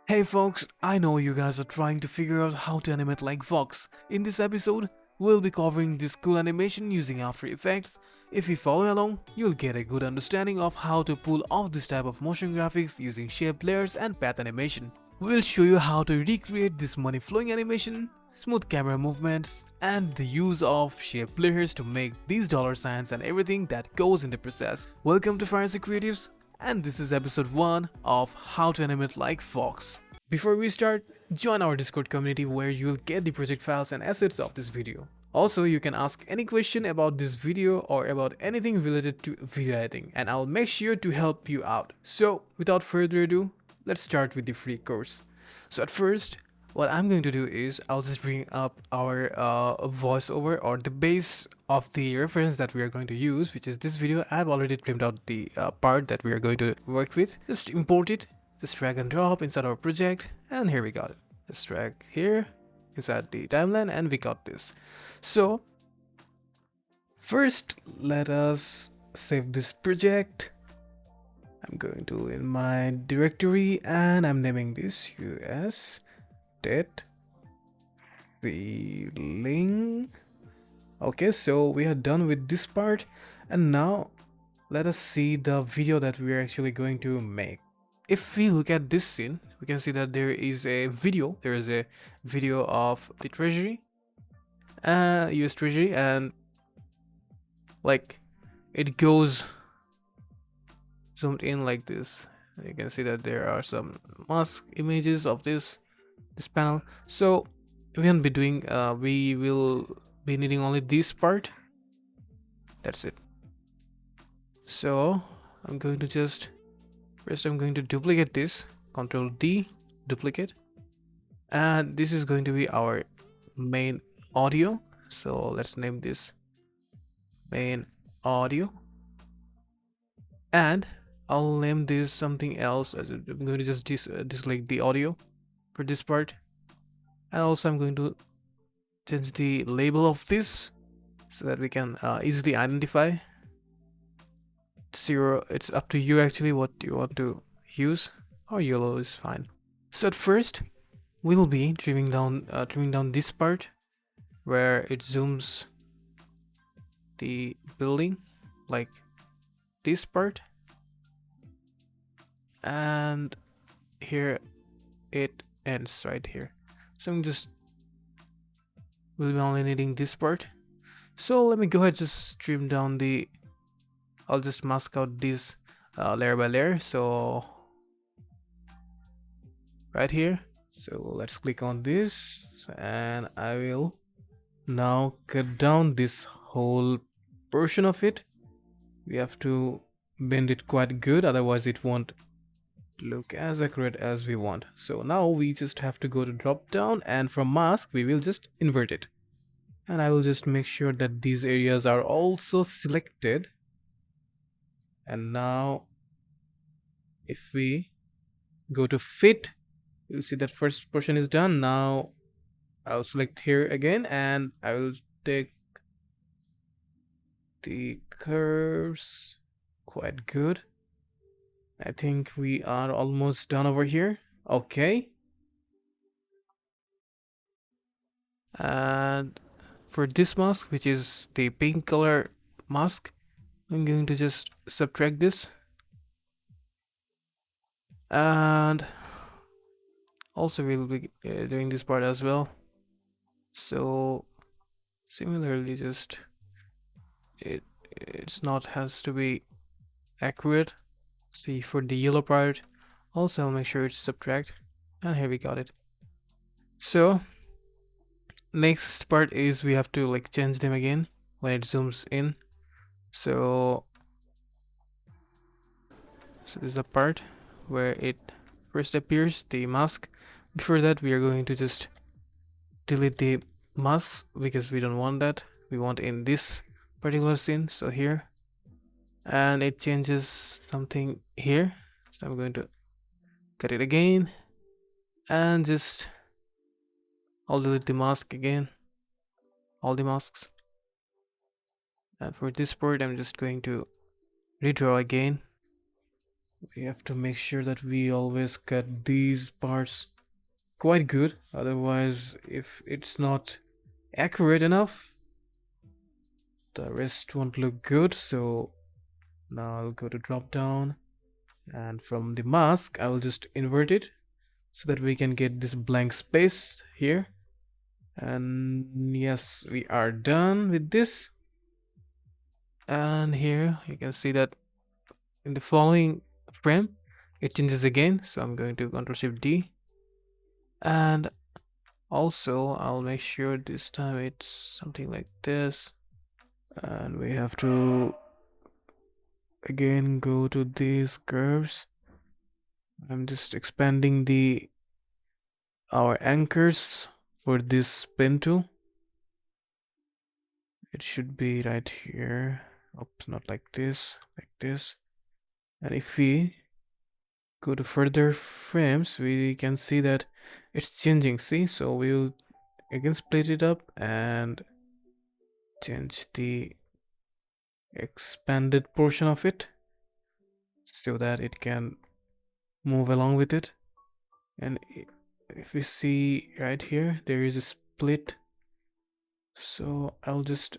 Hey folks, I know you guys are trying to figure out how to animate like Fox. In this episode, we'll be covering this cool animation using After Effects. If you follow along, you'll get a good understanding of how to pull off this type of motion graphics using shape layers and path animation. We'll show you how to recreate this money flowing animation, smooth camera movements, and the use of shape layers to make these dollar signs and everything that goes in the process. Welcome to Faresi Creatives, and this is episode 1 of How to Animate Like Fox. Before we start, join our Discord community where you'll get the project files and assets of this video. Also, you can ask any question about this video or about anything related to video editing, and I'll make sure to help you out. So, without further ado, let's start with the free course. So at first, what I'm going to do is I'll just bring up our voiceover or the base of the reference that we are going to use, which is this video. I've already trimmed out the part that we are going to work with. Just import it, just drag and drop inside our project, and here we got it. Just drag here inside the timeline and we got this. So first, let us save this project. I'm going to in my directory and I'm naming this US date feeling. Okay, so we are done with this part, and now let us see the video that we are actually going to make. If we look at this scene, we can see that there is a video. There is a video of the Treasury, US Treasury, and like it goes zoomed in like this. You can see that there are some mask images of this panel. So we won't be doing we will be needing only this part. That's it. So I'm going to just first I'm going to duplicate this, Control D, duplicate, and this is going to be our main audio. So let's name this main audio, and I'll name this something else. I'm going to just dislike the audio for this part, and also I'm going to change the label of this so that we can easily identify. Zero, it's up to you actually what you want to use, or yellow is fine. So at first we'll be trimming down this part where it zooms the building, like this part, and here it ends right here. So I'm just we'll be only needing this part. So let me go ahead, just trim down the I'll just mask out this layer by layer. So right here, so let's click on this, and I will now cut down this whole portion of it. We have to bend it quite good, otherwise it won't look as accurate as we want. So now we just have to go to drop down, and from mask we will just invert it, and I will just make sure that these areas are also selected. And now if we go to fit, you'll see that first portion is done. Now I'll select here again, and I will take the curves quite good. I think we are almost done over here. Okay, and for this mask, which is the pink color mask, I'm going to just subtract this, and also we'll be doing this part as well. So similarly, just it's not has to be accurate. See, for the yellow part also I'll make sure it's subtract, and here we got it. So next part is we have to like change them again when it zooms in. So this is the part where it first appears, the mask. Before that, we are going to just delete the masks because we don't want that. We want in this particular scene. So here, and it changes something here. So I'm going to cut it again, and just I'll delete the mask again, all the masks. And for this part, I'm just going to redraw again. We have to make sure that we always cut these parts quite good, otherwise if it's not accurate enough, the rest won't look good. So now I'll go to drop down, and from the mask I will just invert it so that we can get this blank space here. And yes, we are done with this. And here you can see that in the following frame it changes again, so I'm going to Ctrl Shift D, and also I'll make sure this time it's something like this. And we have to again go to these curves. I'm just expanding the our anchors for this pen tool. It should be right here. Oops, not like this, like this. And if we go to further frames, we can see that it's changing. See, so we'll again split it up and change the expanded portion of it so that it can move along with it. And if we see right here, there is a split. So I'll just,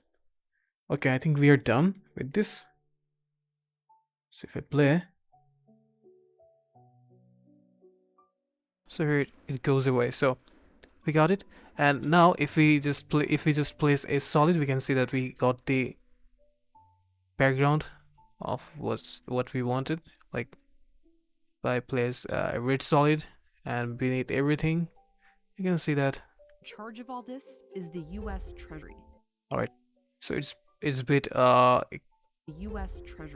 okay, I think we are done with this. So if I play, so here it goes away. So we got it. And now if we just place a solid, we can see that we got the background of what we wanted. Like if I place a red solid and beneath everything, you can see that. Charge of all this is the U.S. Treasury. All right, so it's a bit The U.S. Treasury.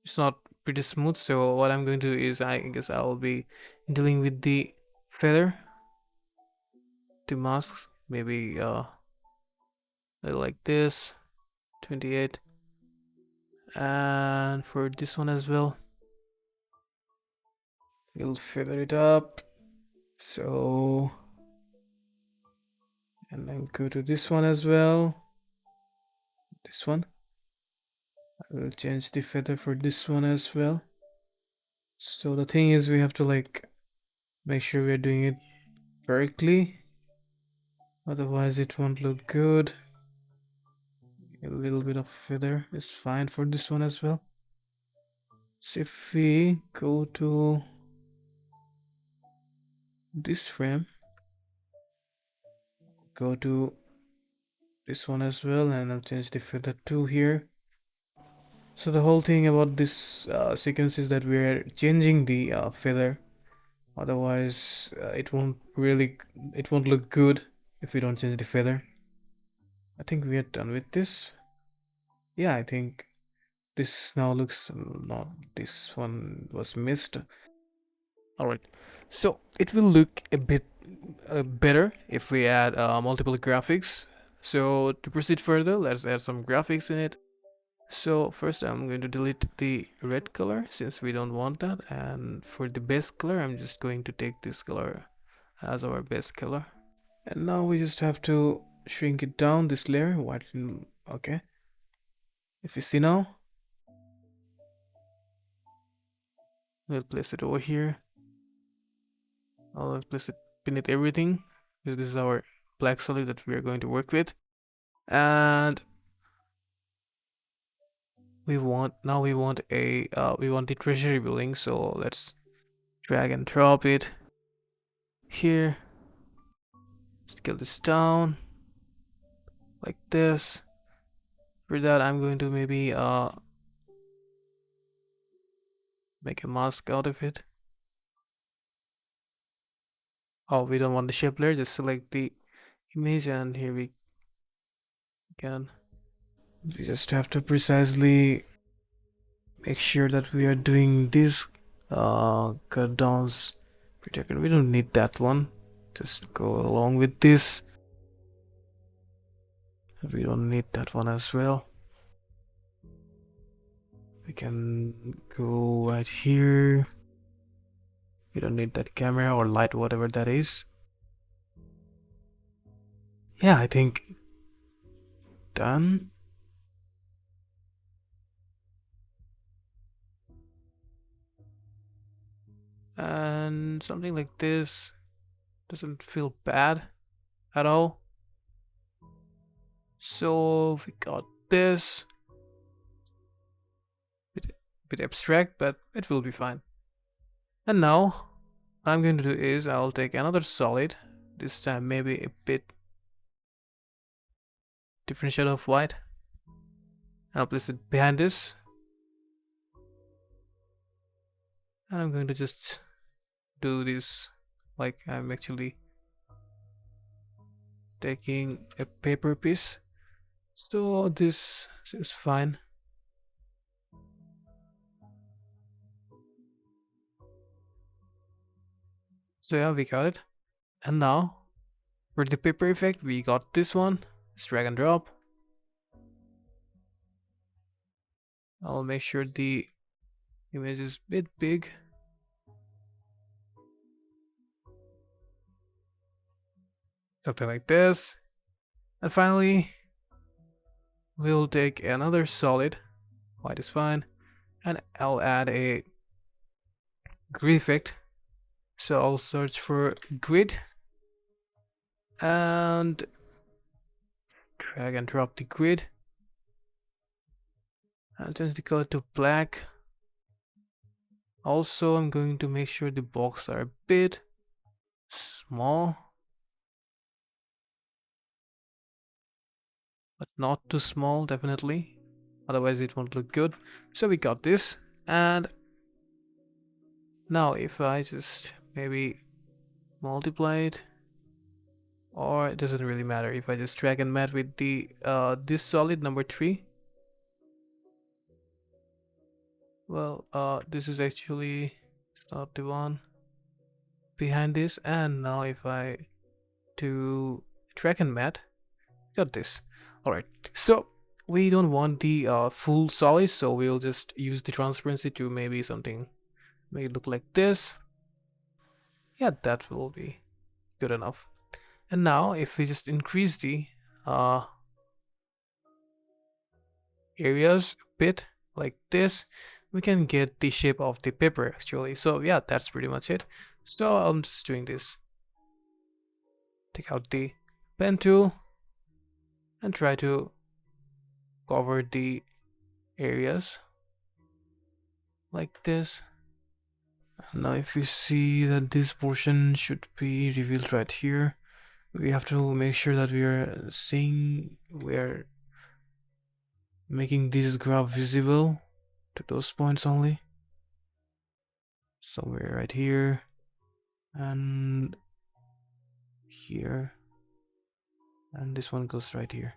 it's not pretty smooth. So what I'm going to do is, I guess I will be dealing with the feather, the masks, maybe like this, 28, and for this one as well, we'll feather it up. So, and then go to this one as well, this one. I will change the feather for this one as well. So the thing is, we have to like make sure we are doing it correctly, otherwise it won't look good. A little bit of feather is fine for this one as well. So if we go to this frame, go to this one as well, and I'll change the feather to here. So the whole thing about this sequence is that we're changing the feather, otherwise it won't look good if we don't change the feather. I think we are done with this. Yeah, I think this now looks not, this one was missed. All right, so it will look a bit better if we add multiple graphics. So to proceed further, let's add some graphics in it. So first I'm going to delete the red color since we don't want that, and for the base color I'm just going to take this color as our base color. And now we just have to shrink it down, this layer, whiten. Okay, if you see now, we'll place it over here. I'll place it beneath everything because this is our black solid that we are going to work with. And we want the treasury building, so let's drag and drop it here. Scale this down like this. For that I'm going to maybe make a mask out of it. Oh, we don't want the shape layer, just select the image, and here we can. We just have to precisely make sure that we are doing these cut downs pretty accurate. We don't need that one, just go along with this. We don't need that one as well. We can go right here. We don't need that camera or light, whatever that is. Yeah, I think done. And something like this doesn't feel bad at all. So we got this. Bit abstract, but it will be fine. And now what I'm going to do is I'll take another solid, this time maybe a bit different shade of white. I'll place it behind this, and I'm going to just do this like I'm actually taking a paper piece. So this seems fine. So yeah, we got it. And now for the paper effect, we got this one. Let's drag and drop. I'll make sure the image is a bit big. Something like this. And finally, we'll take another solid. White is fine. And I'll add a grid effect. So I'll search for grid and drag and drop the grid. I'll change the color to black. Also, I'm going to make sure the boxes are a bit small, but not too small, definitely. Otherwise, it won't look good. So we got this. And now if I just maybe multiply it, or it doesn't really matter if I just drag and mat with the this solid number 3. Well, this is actually not the one behind this. And now if I do drag and mat, got this. All right, so we don't want the full solid, so we'll just use the transparency to maybe something make it look like this. Yeah, that will be good enough. And now if we just increase the uh, areas a bit like this, we can get the shape of the paper actually. So yeah, that's pretty much it. So I'm just doing this. Take out the pen tool and try to cover the areas like this. Now if you see that this portion should be revealed right here, we have to make sure that we're making this graph visible to those points only. Somewhere right here and here, and this one goes right here,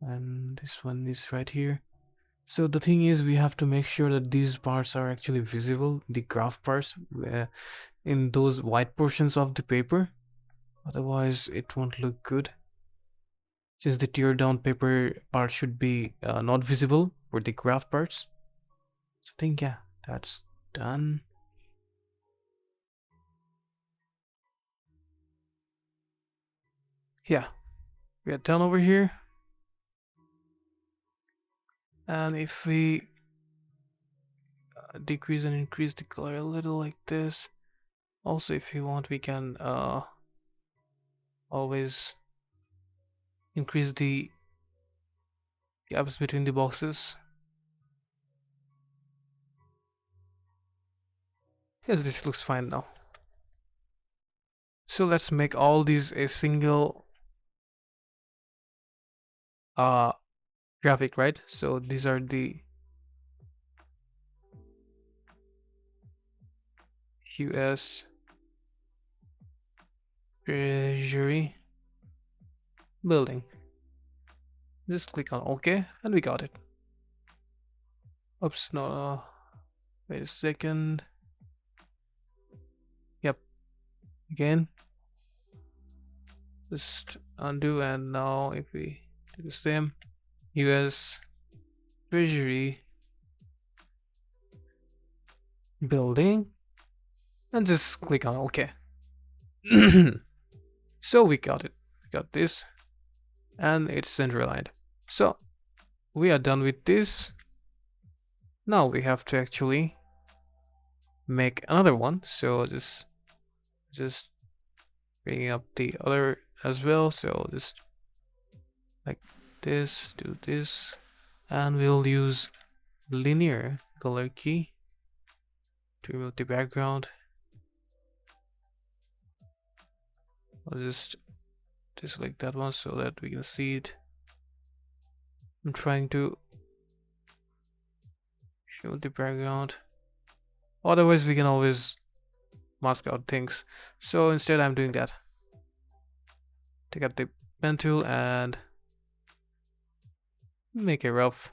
and this one is right here. So the thing is, we have to make sure that these parts are actually visible, the graph parts, in those white portions of the paper. Otherwise it won't look good, since the tear down paper part should be not visible for the graph parts. So I think, yeah, that's done. Yeah, we are done over here. And if we decrease and increase the color a little like this, also if you want, we can always increase the gaps between the boxes. Yes, this looks fine now. So let's make all these a single uh graphic, right? So these are the US Treasury building. Just click on OK and we got it. Oops, no, wait a second. Yep, again. Just undo, and now if we do the same, US Treasury building, and just click on OK. So we got it. We got this, and it's center aligned. So we are done with this. Now we have to actually make another one. So just bringing up the other as well. So just like this, do this, and we'll use linear color key to remove the background. I'll just select that one so that we can see it. I'm trying to show the background. Otherwise, we can always mask out things. So instead, I'm doing that. Take out the pen tool and make a rough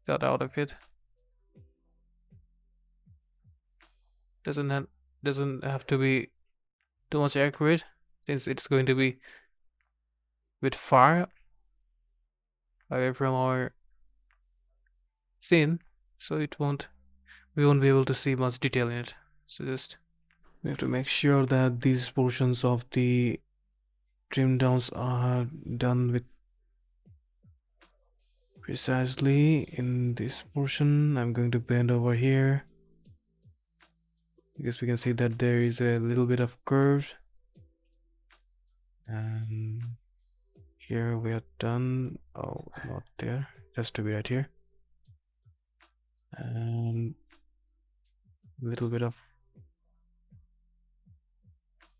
cut out of it. Doesn't have to be too much accurate, since it's going to be a bit far away from our scene, so we won't be able to see much detail in it. So just we have to make sure that these portions of the trim downs are done with precisely. In this portion, I'm going to bend over here because we can see that there is a little bit of curve, and here we are done. Oh, not there, just to be right here, and a little bit of.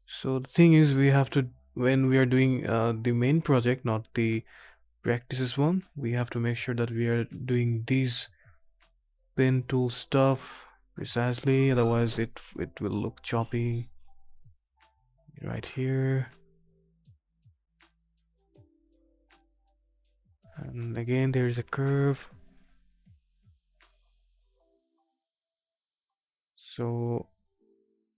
So the thing is, we have to, when we are doing the main project, not the practices one, we have to make sure that we are doing these pen tool stuff precisely, otherwise it will look choppy. Right here, and again there is a curve. So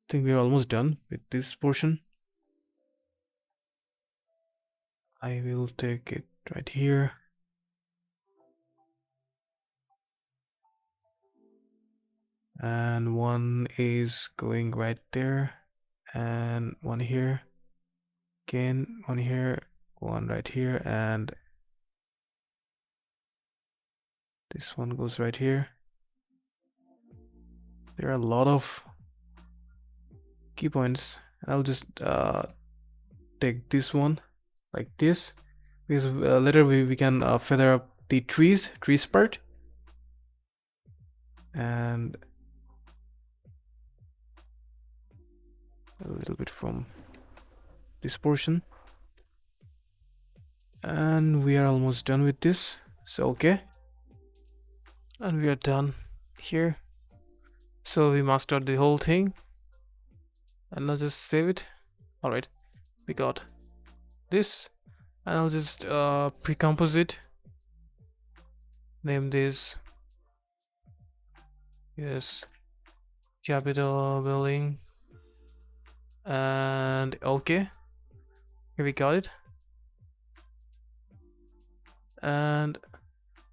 I think we're almost done with this portion. I will take it right here, and one is going right there, and one here, again one here, one right here, and this one goes right here. There are a lot of key points, and I'll just take this one like this, because later we can feather up the trees part, and a little bit from this portion, and we are almost done with this. So okay, and we are done here. So we mastered the whole thing, and I'll just save it. All right, we got this, and I'll just pre-compose it. Name this, yes, capital building, and okay, here we got it. And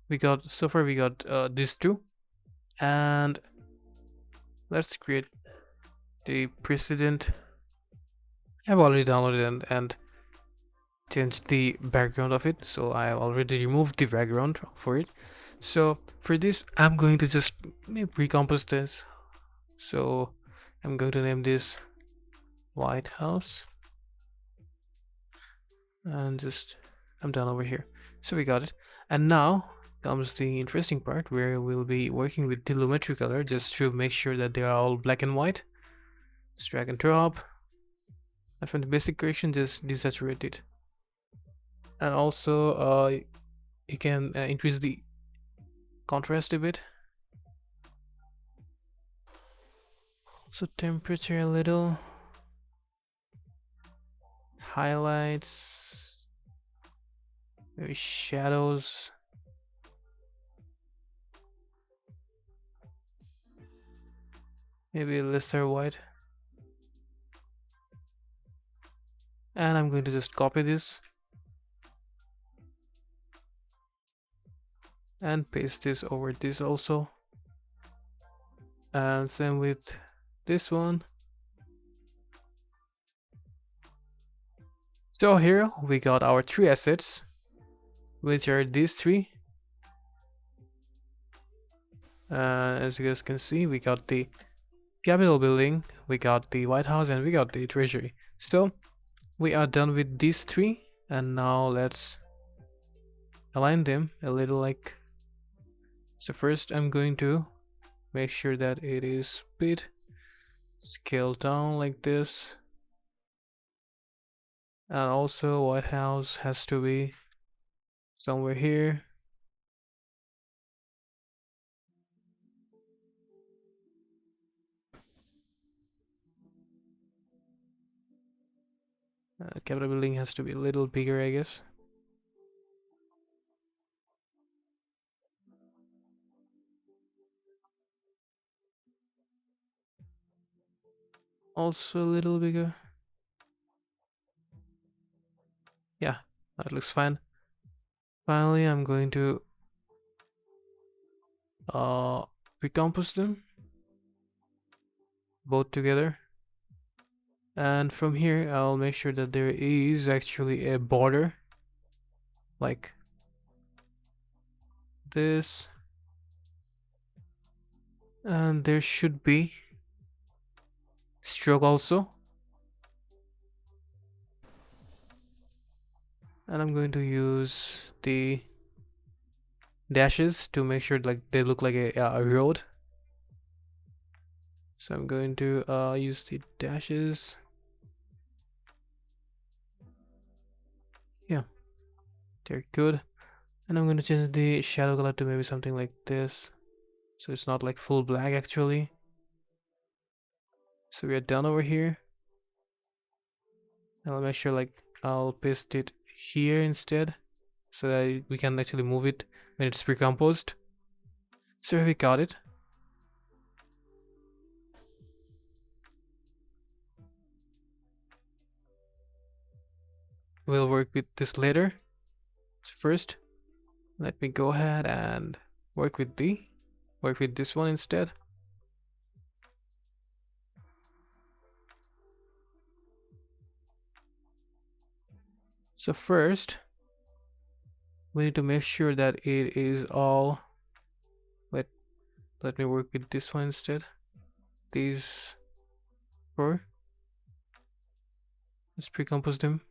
we got, so far we got these two, and let's create the precedent. I've already downloaded and changed the background of it, so I have already removed the background for it. So for this, I'm going to just recompose this. So I'm going to name this White House, and just I'm done over here. So we got it, and now comes the interesting part where we'll be working with the lumetri color just to make sure that they are all black and white. Just drag and drop, and from the basic correction just desaturate it, and also you can increase the contrast a bit, so temperature a little, highlights, maybe shadows, maybe lesser white, and I'm going to just copy this and paste this over this also, and same with this one. So here we got our three assets, which are these three. As you guys can see, we got the Capitol building, we got the White House, and we got the Treasury. So we are done with these three, and now let's align them a little like. So first I'm going to make sure that it is bit scaled down like this, and also White House has to be somewhere here. Capitol building has to be a little bigger, I guess. Also a little bigger. Yeah, that looks fine. Finally, I'm going to recompose them both together. And from here, I'll make sure that there is actually a border like this. And there should be stroke also. And I'm going to use the dashes to make sure like they look like a road. So I'm going to use the dashes. Yeah, they're good. And I'm going to change the shadow color to maybe something like this, so it's not like full black actually. So we are done over here. I'll make sure like I'll paste it here instead, so that we can actually move it when it's pre-composed. So we got it. We'll work with this later. So first, let me go ahead and work with this one instead. So first, we need to make sure that it is all. Let me work with this one instead. These four. Let's pre-compose them.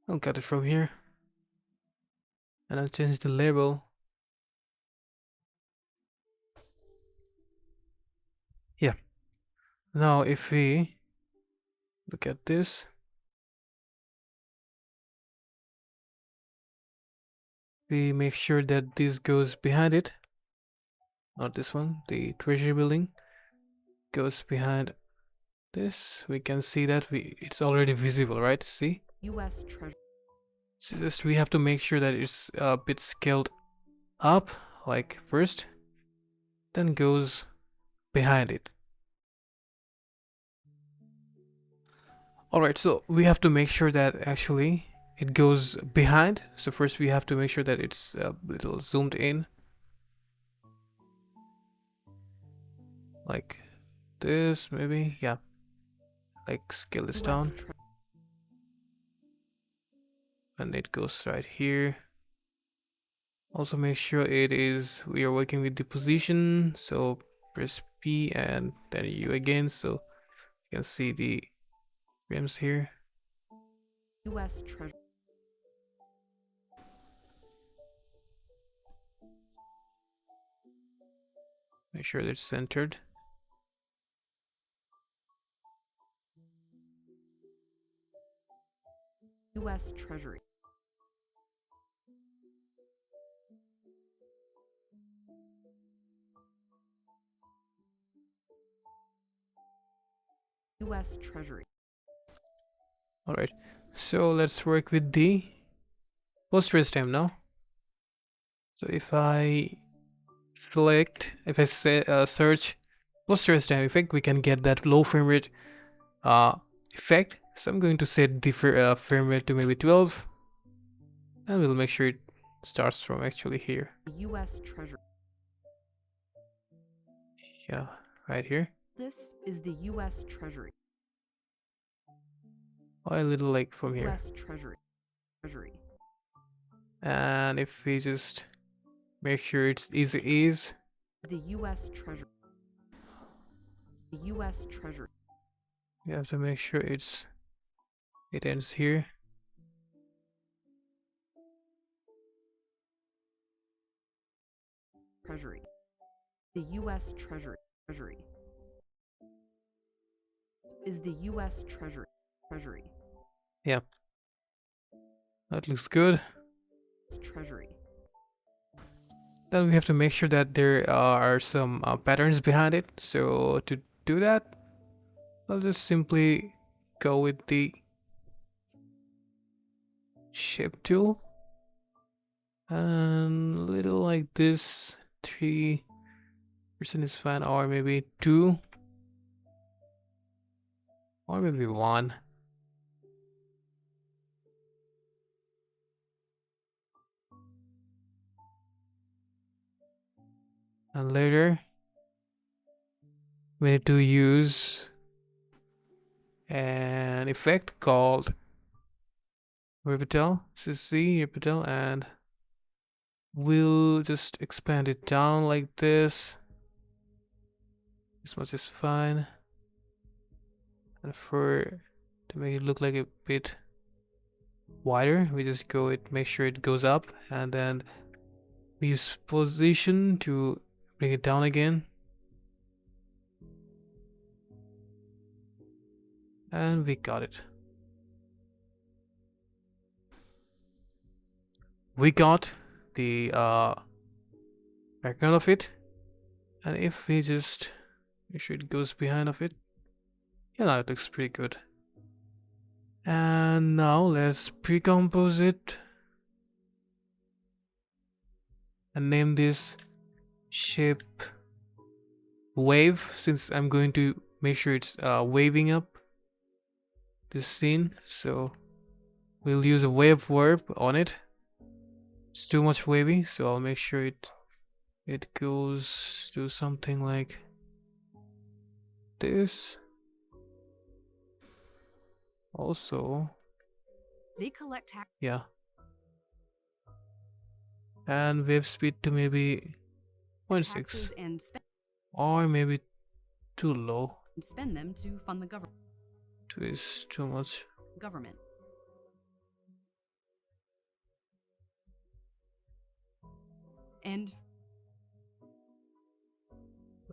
I'll cut it from here. And I'll change the label. Yeah. Now if we look at this, we make sure that this goes behind it. Not this one. The Treasury building goes behind this. We can see that it's already visible, right? See? U.S. Treasury. So just we have to make sure that it's a bit scaled up, like first, then goes behind it. Alright, so we have to make sure that actually it goes behind. So first we have to make sure that it's a little zoomed in. Like this, maybe, yeah. Like scale this down. And it goes right here. Also make sure we are working with the position. So press P and then U again. So you can see the frames here. U.S. Treasury. Make sure that it's centered. U.S. Treasury. U.S. Treasury. Alright, so let's work with the Posterize time now. So if I say search Posterize time effect, we can get that low frame rate effect. So I'm going to set the frame rate to maybe 12, and we'll make sure it starts from actually here. U.S. Treasury. Yeah, right here. This is the U.S. Treasury. Or a little like from here. U.S. Treasury. Treasury. And if we just make sure it's easy ease. The U.S. Treasury. The U.S. Treasury. We have to make sure it ends here. Treasury. The U.S. Treasury. Treasury. Is the U.S. Treasury. Treasury. Yep. That looks good. Treasury. Then we have to make sure that there are some patterns behind it. So to do that, I'll just simply go with the shape tool. And a little like this. 3% is fine, or maybe 2. Or maybe 1. And later, we need to use an effect called Repetel, CC, Repetel, and we'll just expand it down like this. This much is fine. And to make it look like a bit wider, we just make sure it goes up, and then we use position to bring it down again. And we got it. We got the background of it. And if we just make sure it goes behind of it, yeah, that looks pretty good. And now let's pre-compose it and name this shape wave, since I'm going to make sure it's waving up this scene. So we'll use a wave verb on it. It's too much wavy, so I'll make sure it goes to something like this. Also, They collect tax. yeah, and wave speed to maybe 0.6, Taxes and or maybe too low. spend them to fund the government. 2 is too much. Government. And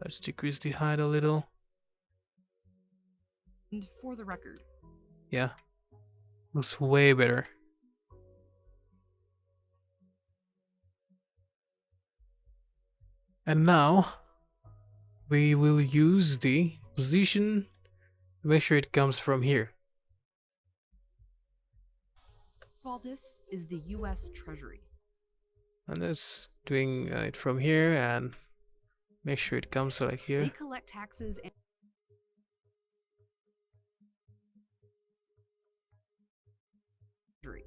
Let's decrease the height a little. for the record. Yeah, looks way better. And now we will use the position to make sure it comes from here. All this is the U.S. Treasury. And that's doing it from here and make sure it comes like They here. collect taxes and Treasury.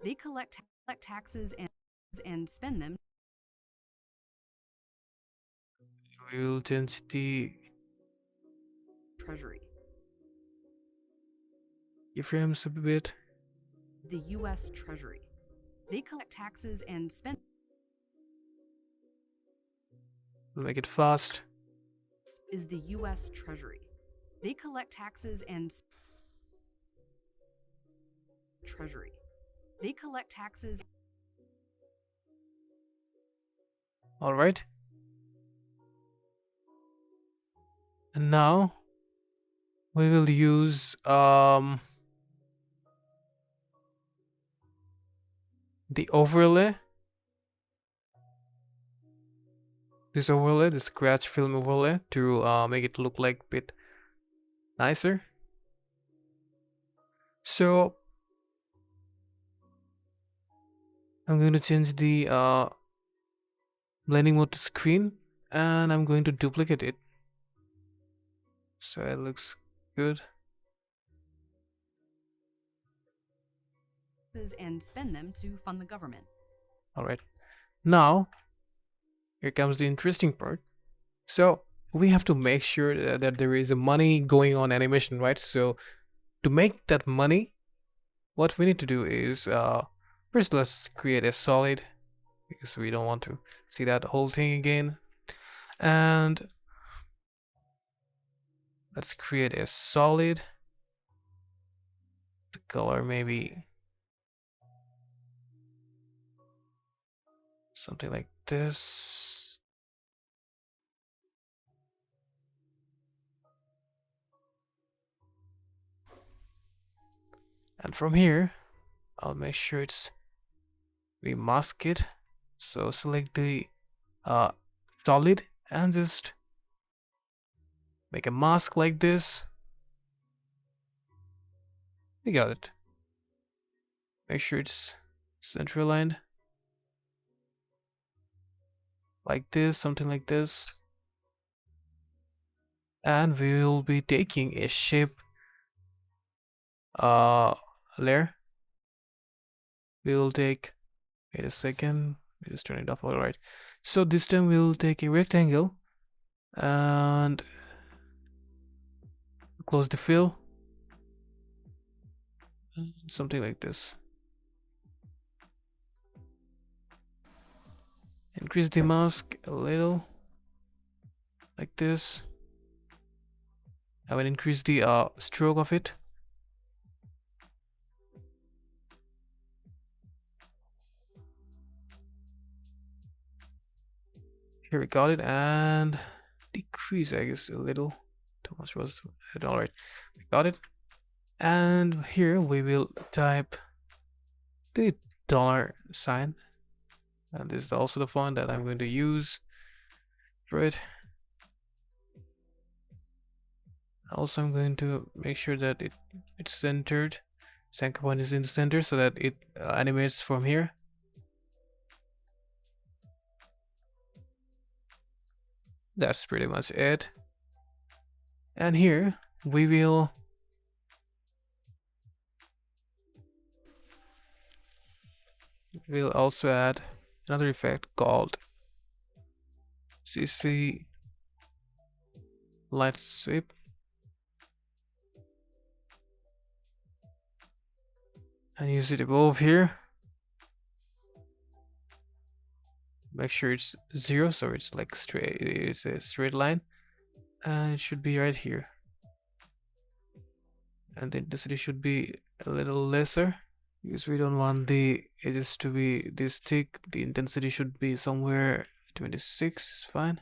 They collect taxes and spend them. We will change the Treasury. keyframes a bit. The U.S. Treasury. They collect taxes and spend. We'll make it fast. Is the U.S. Treasury. They collect taxes and Treasury. They collect taxes. All right. And now we will use the overlay. This overlay, the scratch film overlay, to make it look like a bit nicer. So I'm going to change the blending mode to screen, and I'm going to duplicate it so it looks good. And spend them to fund the government. All right, now here comes the interesting part. So we have to make sure that there is a money going on animation, right? So to make that money, what we need to do is first let's create a solid, because we don't want to see that whole thing again. And Let's create a solid. The color maybe something like this. And from here, I'll make sure we mask it. So select the uh, solid and just make a mask like this. We got it. Make sure it's center aligned like this, something like this. And we will be taking a shape layer. We will take, wait a second, we just turn it off. All right. So this time we'll take a rectangle and close the fill, something like this. Increase the mask a little, like this. I will increase the stroke of it. Here we got it, and decrease, I guess, a little. Too much was it. All right, we got it. And here we will type the dollar sign, and this is also the font that I'm going to use for it. Also, I'm going to make sure that it's centered. Center point is in the center so that it animates from here. That's pretty much it. And here we'll also add another effect called CC light sweep. And use it above here. Make sure it's 0, so it's like straight. It's a straight line, and it should be right here. And the intensity should be a little lesser because we don't want the edges to be this thick. The intensity should be somewhere 26 is fine,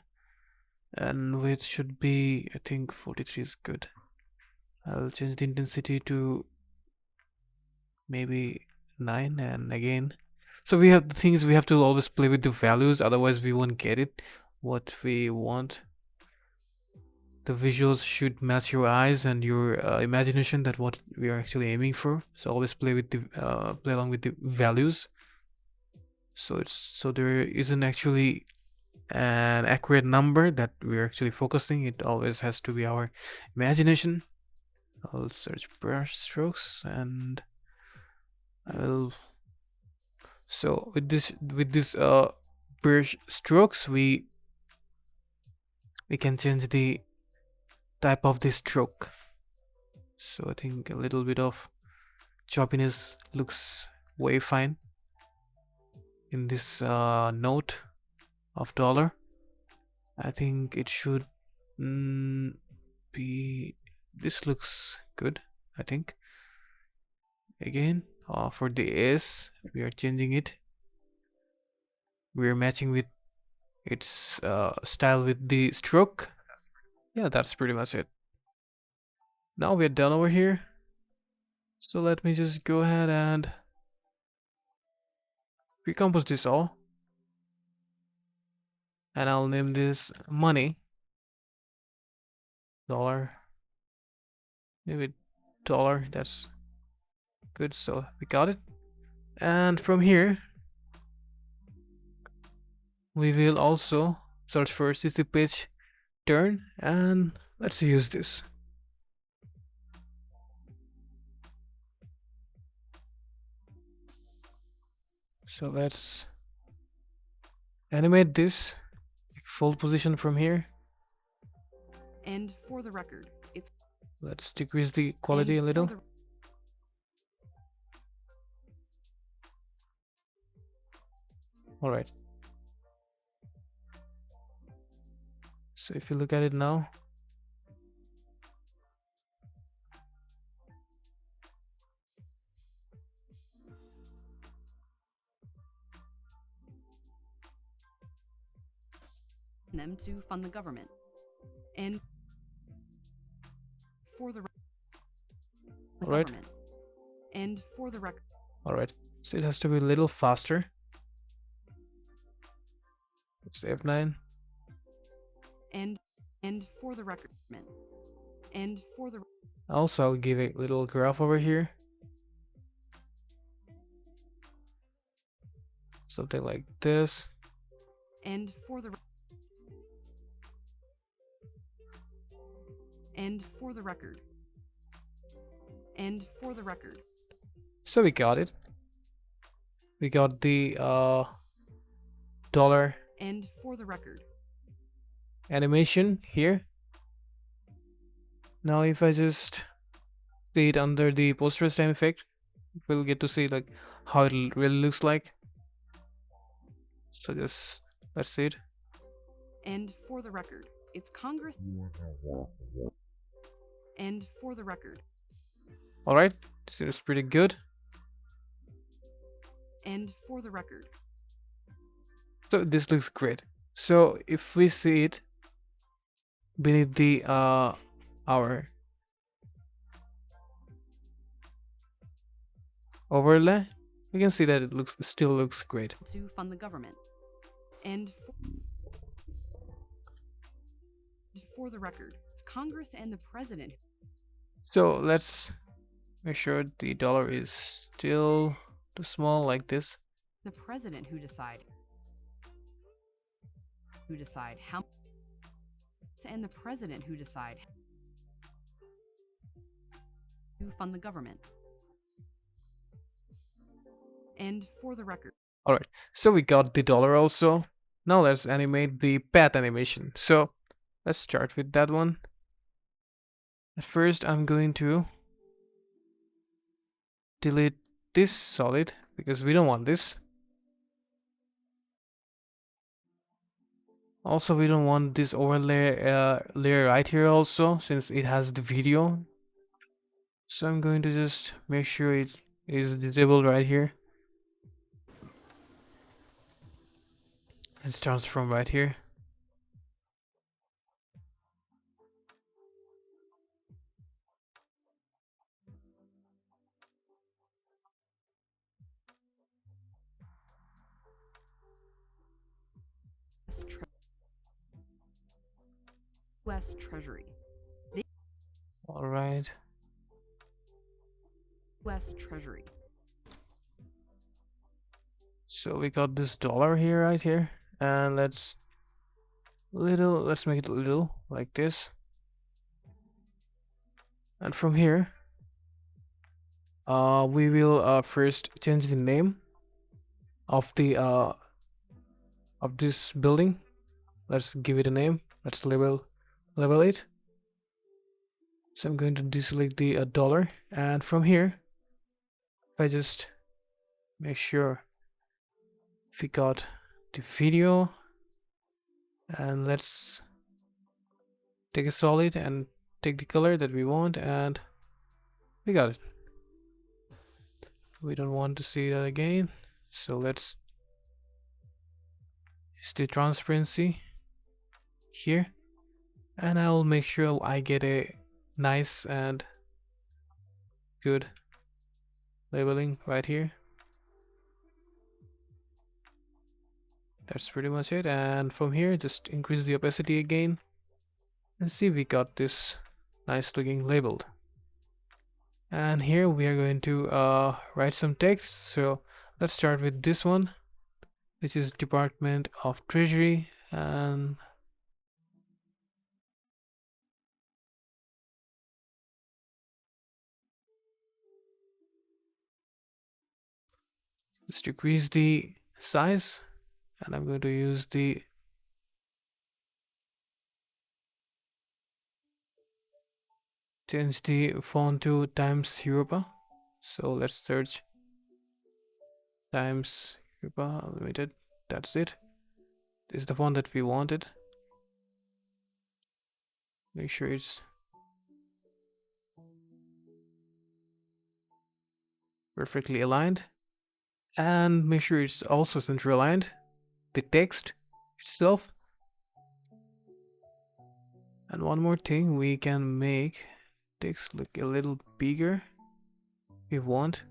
and width should be, I think 43 is good. I'll change the intensity to maybe 9, and again, so we have the things, we have to always play with the values, otherwise we won't get it what we want. The visuals should match your eyes and your imagination, that what we are actually aiming for. So always play with the play along with the values, so there isn't actually an accurate number that we're actually focusing. It always has to be our imagination. I'll search brush strokes, and I'll so with this brush strokes, we can change the type of the stroke. So I think a little bit of choppiness looks way fine in this note of dollar. I think it should be, this looks good, I think. Again, for the S, we are changing it. We are matching with its style with the stroke. Yeah, that's pretty much it. Now we're done over here. So let me just go ahead and recompose this all. And I'll name this money. Dollar. Maybe dollar, that's good. So we got it. And from here, we will also search for CC page turn, and let's use this. So let's animate this full position from here. And for the record, it's Let's decrease the quality a little. All right. So if you look at it now, them to fund the government. And for the All right. government. And for the record. All right. So it has to be a little faster. It's F9. And for the record. And for the Also, I'll give a little graph over here. Something like this. and for the and for the record. And for the record. So we got it. We got the dollar And for the record. animation here. Now if I just see it under the Posterize time effect, we'll get to see like how it really looks like. So just let's see it. And for the record. It's Congress. And for the record. All right, seems pretty good. And for the record. So this looks great. So if we see it beneath the our overlay, we can see that it still looks great. To fund the government. And for the record. It's Congress and the president. So let's make sure the dollar is still too small like this. The president who decide how, and the president who decide to fund the government. And for the record. All right, so we got the dollar also. Now let's animate the path animation. So let's start with that one. At first, I'm going to delete this solid because we don't want this. Also, we don't want this overlay layer right here also, since it has the video. So I'm going to just make sure it is disabled right here. It starts from right here. U.S. Treasury. All right. U.S. Treasury. So we got this dollar here, right here, and let's make it little like this. And from here, we will first change the name of the of this building. Let's give it a name. Let's label it. So I'm going to deselect the dollar, and from here, if I just make sure we got the video, and let's take a solid and take the color that we want, and we got it. We don't want to see that again, so let's use the transparency here, and I'll make sure I get a nice and good labeling right here. That's pretty much it, and from here just increase the opacity again and see we got this nice looking labeled. And here we are going to write some text. So let's start with this one, which is Department of Treasury, and let's decrease the size, and I'm going to use the change the font to Times Europa. So let's search Times Europa Limited. That's it. This is the font that we wanted. Make sure it's perfectly aligned, and make sure it's also center aligned, the text itself. And one more thing, we can make text look a little bigger if you want.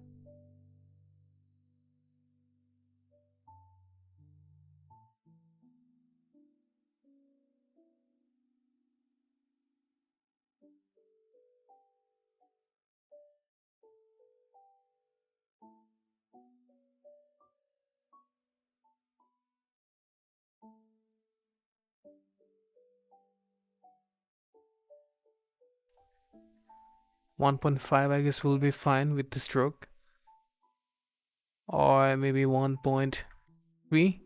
.5 I guess will be fine with the stroke, or maybe 1.3.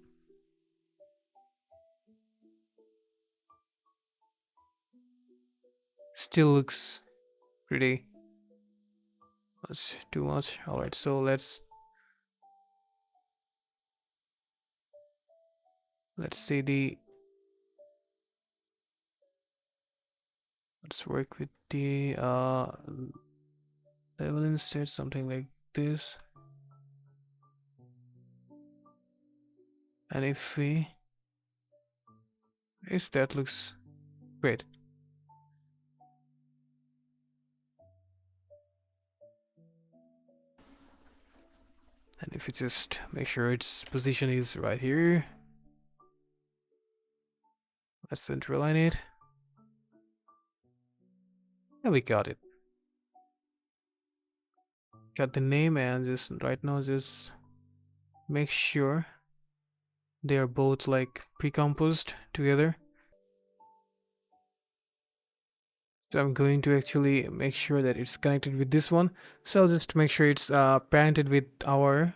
Still looks pretty much too much. Alright, so let's see the, let's work with the level instead, something like this. And if we, yes, that looks great. And if you just make sure its position is right here, let's centerline it. And we got it. Got the name, and just right now just make sure they are both like pre-composed together. So I'm going to actually make sure that it's connected with this one. So I'll just make sure it's parented with our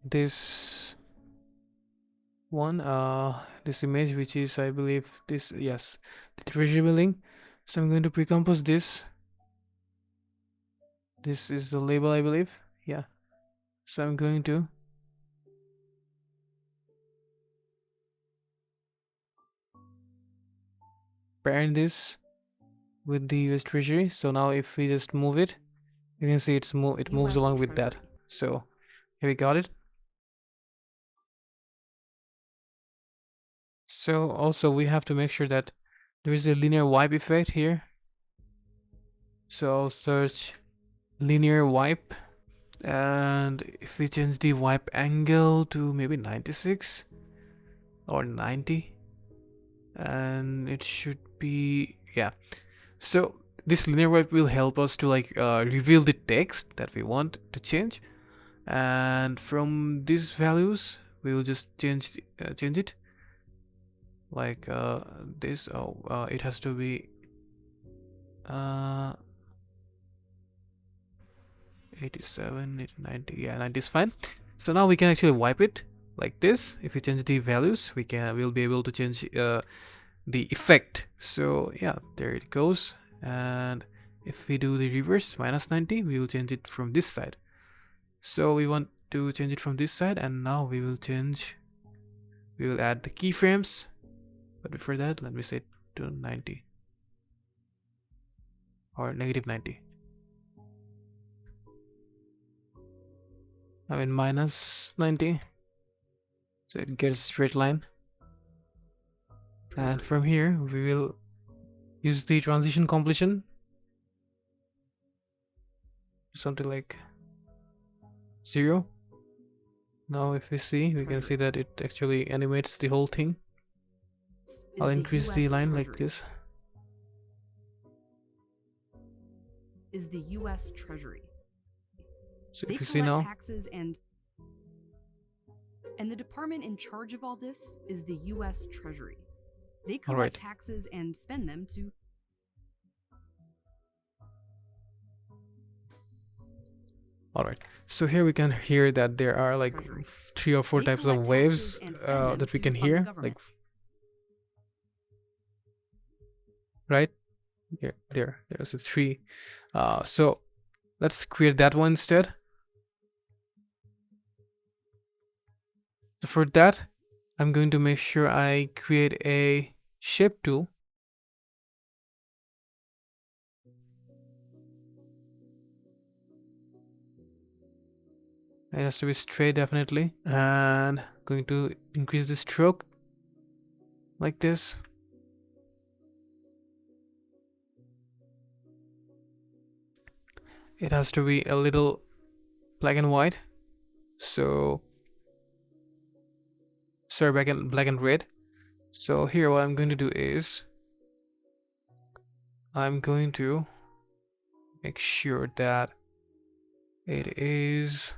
this one, this image, which is, I believe, this, yes, the treasury building. So I'm going to pre-compose this. This is the label, I believe. Yeah. So I'm going to parent this with the US Treasury. So now if we just move it, you can see it moves US along with that. Treasury. So here we got it. So also we have to make sure that there is a linear wipe effect here. So I'll search linear wipe, and if we change the wipe angle to maybe 96 or 90, and it should be, yeah. So this linear wipe will help us to like reveal the text that we want to change, and from these values we will just change it like this. It has to be 87, 90, yeah, 90 is fine. So now we can actually wipe it like this. If we change the values, we'll be able to change the effect. So yeah, there it goes. And if we do the reverse, minus 90, we will change it from this side. So we want to change it from this side, and now we will add the keyframes. But before that, let me set to 90 or negative 90. I mean minus 90. So it gets a straight line. And from here, we will use the transition completion, something like 0. Now if we see, we can see that it actually animates the whole thing. I'll increase the line like this. Is the US Treasury. So They if you see collect now, taxes, and the department in charge of all this is the US Treasury. They collect alright, taxes and spend them to. alright. So here we can hear that there are like Treasury. 3 or 4 They types of collect waves taxes and spend them that we to can fund the hear, government. like, right? Here, there's a 3. So let's create that one instead. So for that, I'm going to make sure I create a shape tool. It has to be straight, definitely. And going to increase the stroke like this. It has to be a little black and white. So sorry, black and red. So here what I'm going to do is I'm going to make sure that it is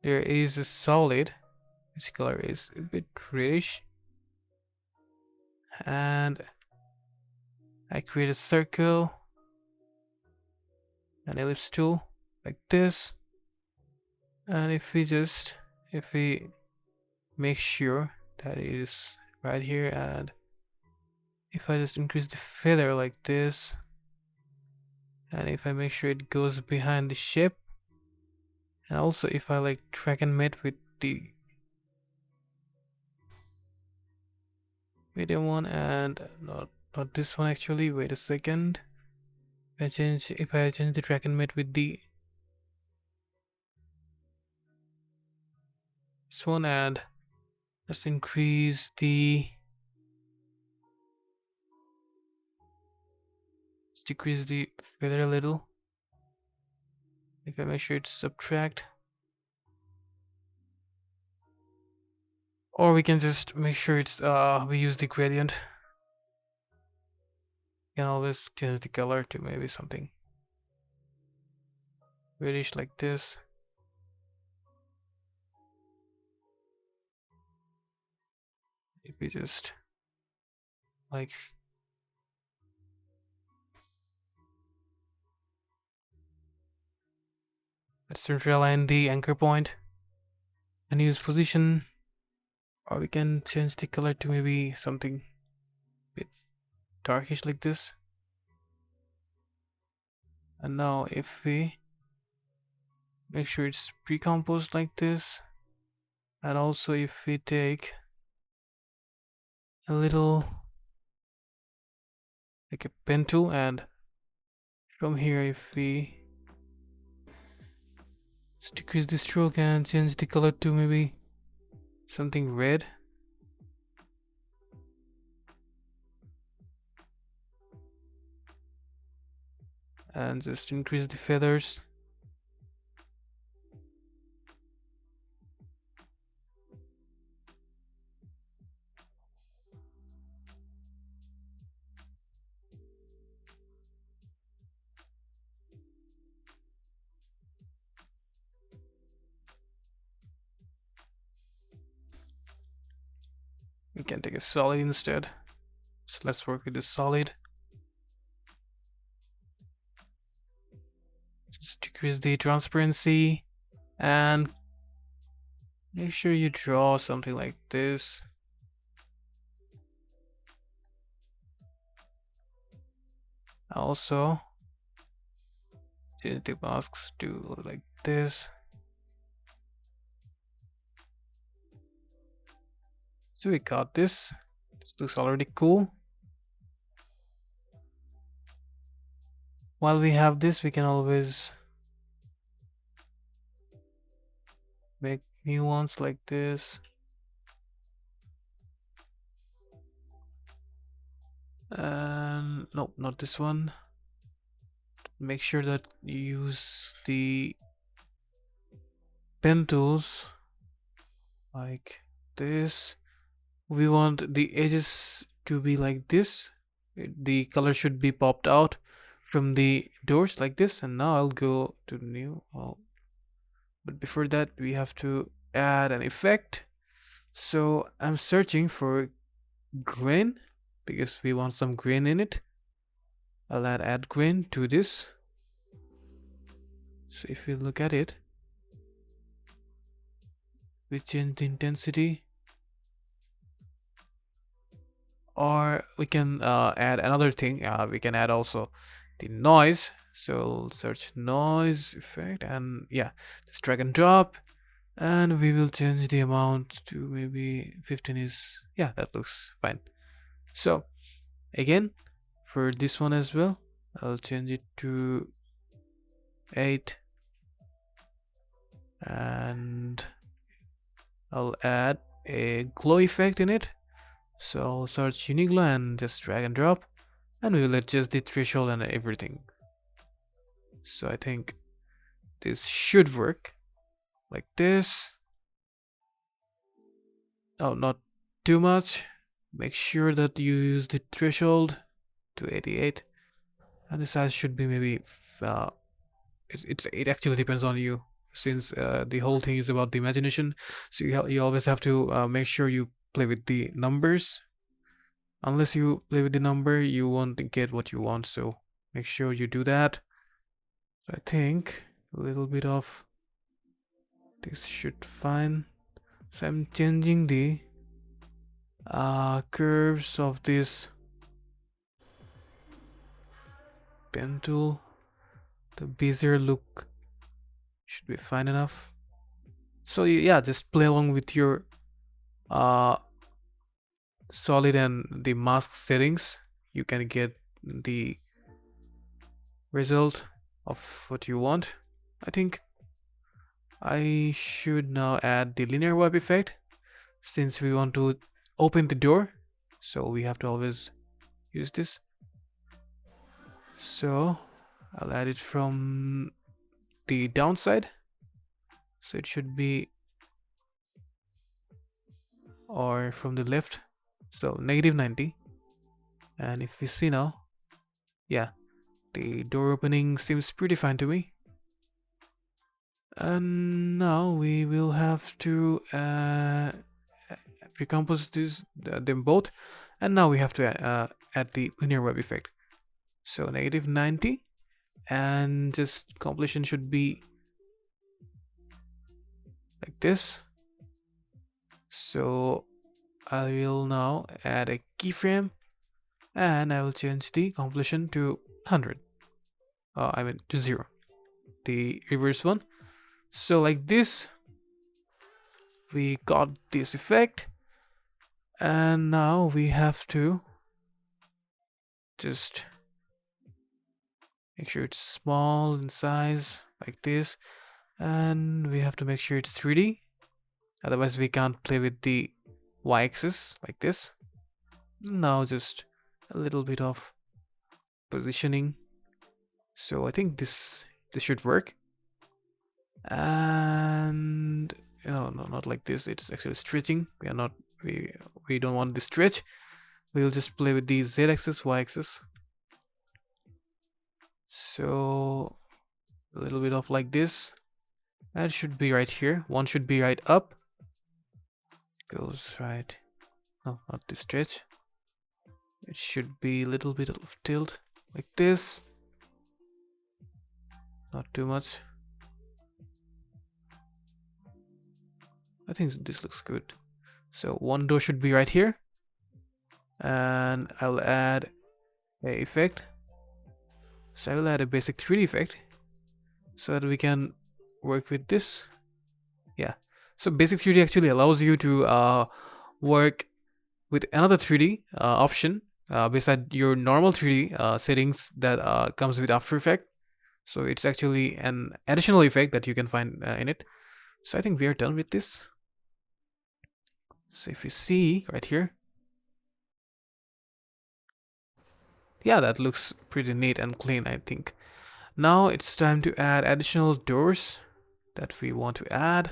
there is a solid. Its color is a bit reddish, and I create a circle, an ellipse tool like this. And if we make sure that it is right here, and if I just increase the feather like this, and if I make sure it goes behind the shape, and also if I like drag and mate with the medium one, and not this one actually, wait a second. If I change the drag and mate with the this one, and let's increase the let's decrease the feather a little. If I make sure it's subtract, or we can just make sure it's we use the gradient. You can always change the color to maybe something reddish like this. If we just like let's realign the anchor point and use position, or we can change the color to maybe something bit darkish like this. And now if we make sure it's pre-composed like this, and also if we take a little like a pen tool, and from here if we just decrease the stroke and change the color to maybe something red, and just increase the feathers. We can take a solid instead. So let's work with the solid. Just decrease the transparency and make sure you draw something like this. Also, change the masks to like this. So we got this. This looks already cool. While we have this, we can always make new ones like this. And nope, not this one. Make sure that you use the pen tools like this. We want the edges to be like this. The color should be popped out from the doors like this. And now I'll go to new. Oh, but before that, we have to add an effect. So I'm searching for grain because we want some grain in it. I'll add grain to this. So if you look at it, we change the intensity, or we can add another thing. We can add also the noise. So search noise effect, and yeah, just drag and drop, and we will change the amount to maybe 15 is, yeah, that looks fine. So again, for this one as well, I'll change it to 8, and I'll add a glow effect in it. So I'll search unique glow and just drag and drop, and we will adjust the threshold and everything. So I think this should work like this. Oh, not too much. Make sure that you use the threshold to 88, and the size should be maybe it actually depends on you, since the whole thing is about the imagination. So you always have to make sure you play with the numbers. Unless you play with the number, you won't get what you want. So make sure you do that. I think a little bit of this should fine. So I'm changing the curves of this pen tool. The bezier look should be fine enough. So yeah, just play along with your uh solid and the mask settings. You can get the result of what you want. I think I should now add the linear web effect, since we want to open the door, so we have to always use this. So I'll add it from the downside, so it should be, or from the left, so -90. And if we see now, yeah, the door opening seems pretty fine to me. And now we will have to recompose them both, and now we have to add the linear web effect. So -90, and just completion should be like this. So I will now add a keyframe, and I will change the completion to 100. I mean to 0, the reverse one. So like this, we got this effect, and now we have to just make sure it's small in size like this, and we have to make sure it's 3D, otherwise we can't play with the y-axis like this. Now just a little bit of positioning, so I think this should work. And no, not like this, it's actually stretching. We don't want the stretch. We'll just play with the z-axis, y-axis. So a little bit of like this. That should be right here. One should be right up. Goes right. No, not the stretch. It should be a little bit of tilt like this. Not too much. I think this looks good. So one door should be right here. And I'll add a effect. So I will add a basic 3D effect so that we can work with this. Yeah. So basic 3D actually allows you to work with another 3D option beside your normal 3D settings that comes with After Effects. So it's actually an additional effect that you can find in it. So I think we are done with this. So if you see right here, yeah, that looks pretty neat and clean, I think. Now it's time to add additional doors that we want to add.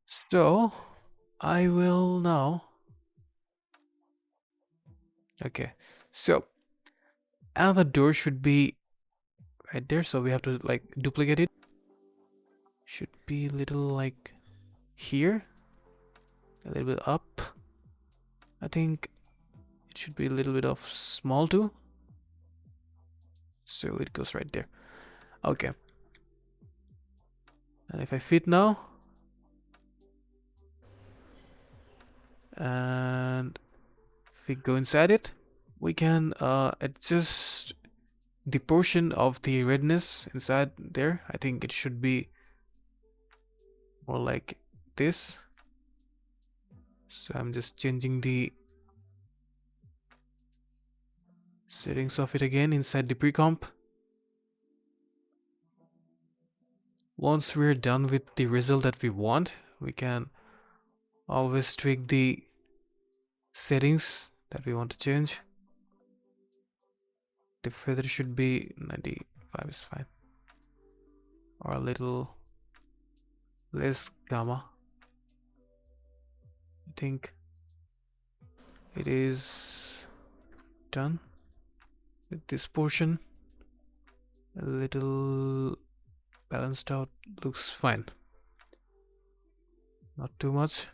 So I will now. Okay, so another door should be right there, so we have to like duplicate it. Should be a little like here, a little bit up. I think it should be a little bit of small too, so it goes right there. Okay, and if I fit now, and if we go inside it, we can adjust the portion of the redness inside there. I think it should be more like this. So I'm just changing the settings of it again inside the pre-comp. Once we're done with the result that we want, we can always tweak the settings that we want to change. The feather should be 95 is fine, or a little less gamma. I think it is done with this portion. A little balanced out, looks fine, not too much.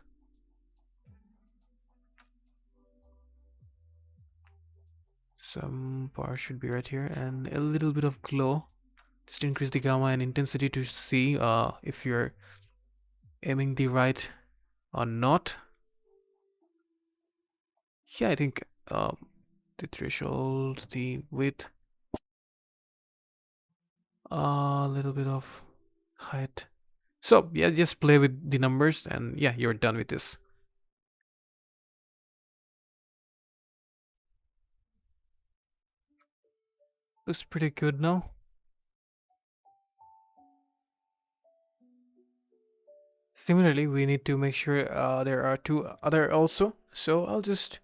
Some power should be right here, and a little bit of glow. Just increase the gamma and intensity to see if you're aiming the right or not. Yeah, I think the threshold, the width, a little bit of height. So yeah, just play with the numbers and yeah, you're done with this. Looks pretty good now. Similarly, we need to make sure there are two other also. So I'll just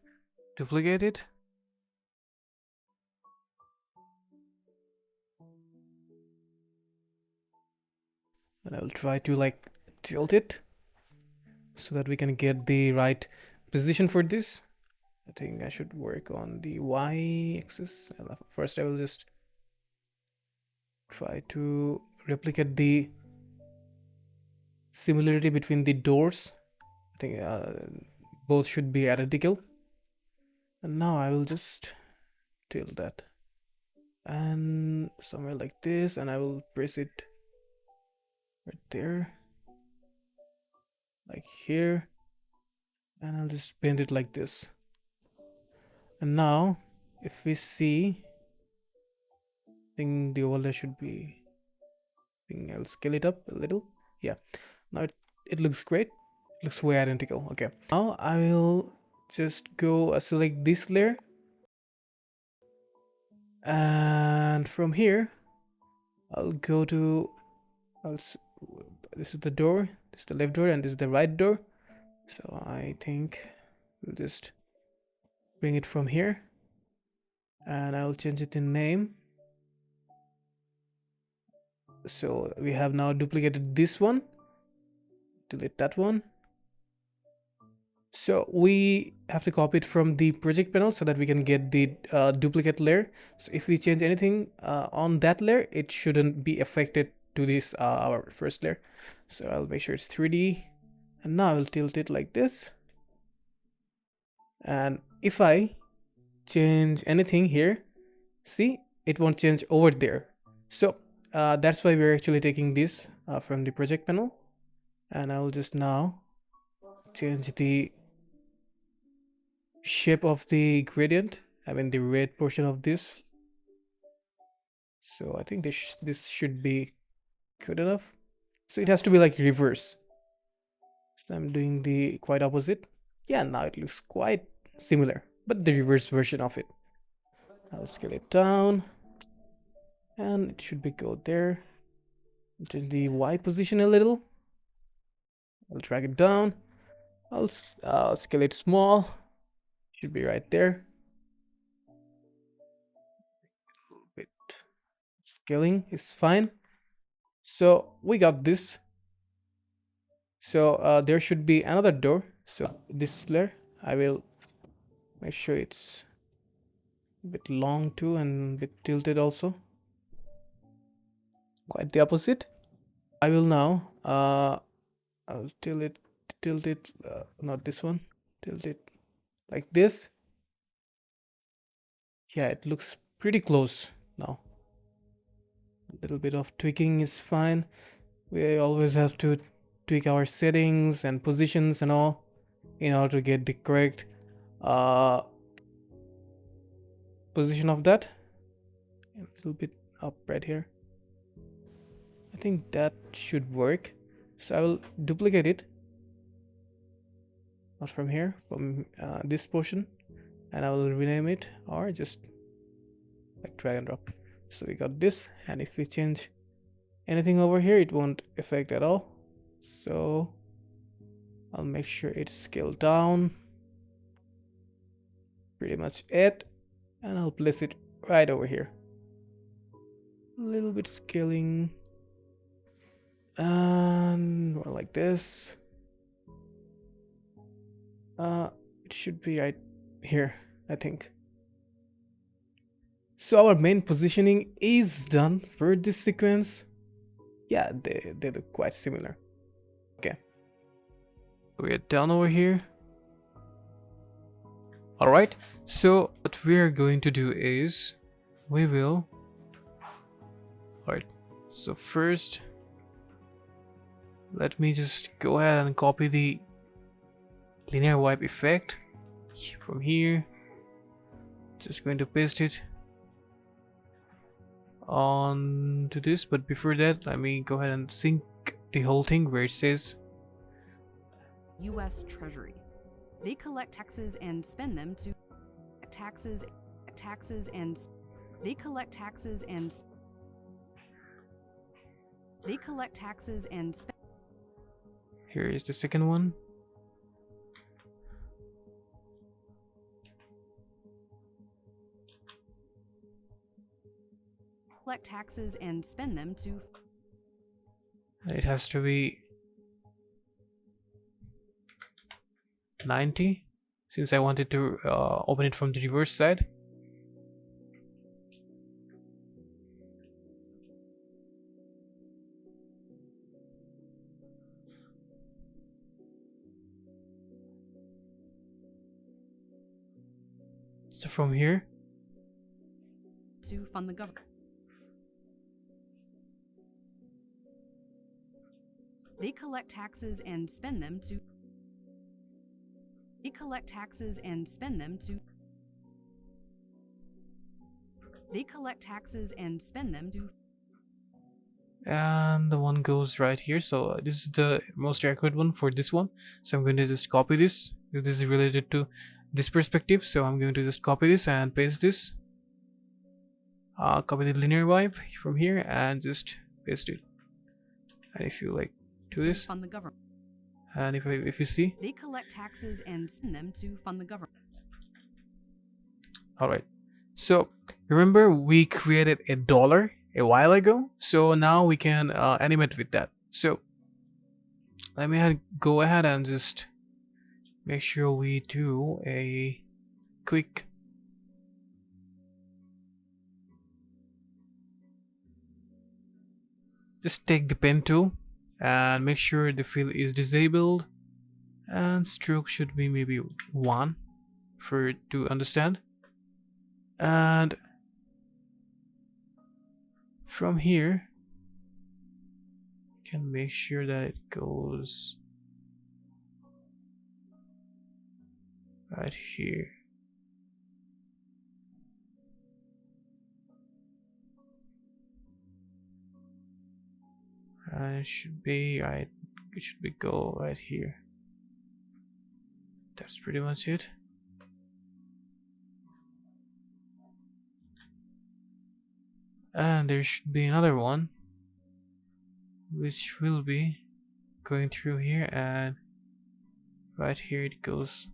duplicate it. And I'll try to like tilt it so that we can get the right position for this. I think I should work on the y-axis. First, I will just try to replicate the similarity between the doors. I think both should be identical. And now I will just tilt that. And somewhere like this, and I will press it right there. Like here. And I'll just bend it like this. And now, if we see, I think the overlay should be, I think I'll scale it up a little. Yeah, now it looks great. It looks way identical. Okay, now I will just go select this layer. And from here, I'll go to, this is the door, this is the left door, and this is the right door. So I think we'll just bring it from here. And I'll change it in name. So we have now duplicated this one. Delete that one. So we have to copy it from the project panel so that we can get the duplicate layer. So if we change anything on that layer, it shouldn't be affected to this our first layer. So I'll make sure it's 3D. And now I'll tilt it like this. And if I change anything here, see, it won't change over there. So that's why we're actually taking this from the project panel. And I will just now change the shape of the gradient, I mean the red portion of this. So I think this should be good enough. So it has to be like reverse. So I'm doing the quite opposite. Yeah, now it looks quite similar, but the reverse version of it. I'll scale it down, and it should be go there. Change the Y position a little. I'll drag it down. I'll scale it small. Should be right there. A little bit scaling is fine. So we got this. So there should be another door. So this layer, I will make sure it's a bit long too and a bit tilted also. Quite the opposite. I will now I'll tilt it, not this one, tilt it like this. Yeah, it looks pretty close now. A little bit of tweaking is fine. We always have to tweak our settings and positions and all in order to get the correct position of that. A little bit up right here. I think that should work. So I will duplicate it, not from here, from this portion, and I will rename it or just like drag and drop. So we got this, and if we change anything over here, it won't affect at all. So I'll make sure it's scaled down. pretty much it, and I'll place it right over here. A little bit scaling, and more like this. It should be right here, I think. So our main positioning is done for this sequence. Yeah, they look quite similar. Okay, we're done over here. Alright, so what we're going to do is we will. Alright, so first let me just go ahead and copy the linear wipe effect from here. Just going to paste it on to this, but before that let me go ahead and sync the whole thing where it says U.S. Treasury. They collect taxes and spend them to taxes and they collect taxes and they collect taxes and spend. Here is the second one. Collect taxes and spend them to. It has to be 90 since I wanted to open it from the reverse side. So from here To fund the government. They collect taxes and spend them to. They collect taxes and spend them to. They collect taxes and spend them to. and the one goes right here, so this is the most accurate one for this one, so I'm going to just copy this. This is related to this perspective, so I'm going to just copy this and paste this. Copy the linear wipe from here and just paste it. And if you like do this, fund the government. and if you see, they collect taxes and spend them to fund the government. all right, so remember we created a dollar a while ago, so now we can animate with that. So let me go ahead and just make sure we do a quick just take the pen tool and make sure the fill is disabled, and stroke should be maybe 1 for it to understand. And from here you can make sure that it goes right here. And it should be right, it should be go right here. That's pretty much it. And there should be another one which will be going through here, and right here it goes.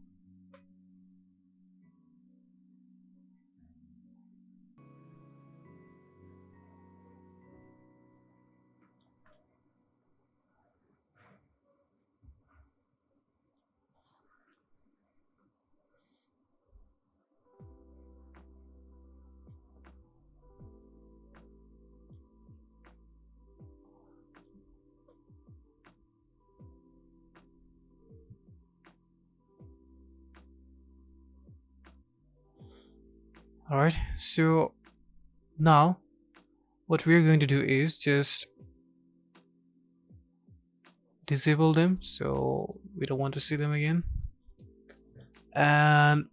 Alright, so now what we're going to do is just disable them, so we don't want to see them again, and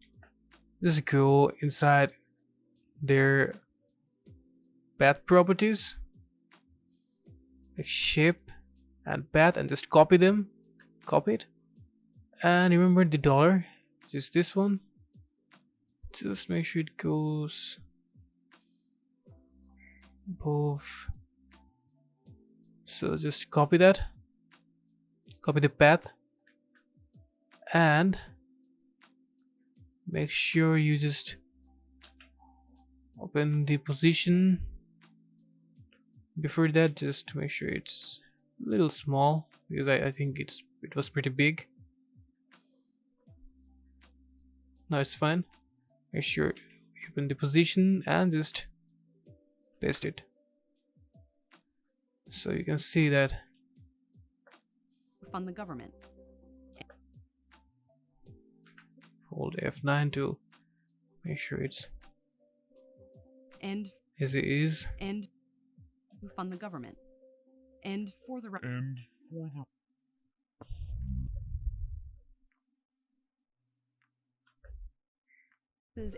just go inside their path properties like shape and path, and just copy them, copy it, and remember the dollar, just this one, just make sure it goes above. So just copy that, copy the path, and make sure you just open the position. Before that, just make sure it's a little small, because I think it was pretty big. Now it's fine. Make sure you open the position and just paste it. So you can see that. Fund the government. Hold F9 to make sure it's And as it is. and fund the government. And for the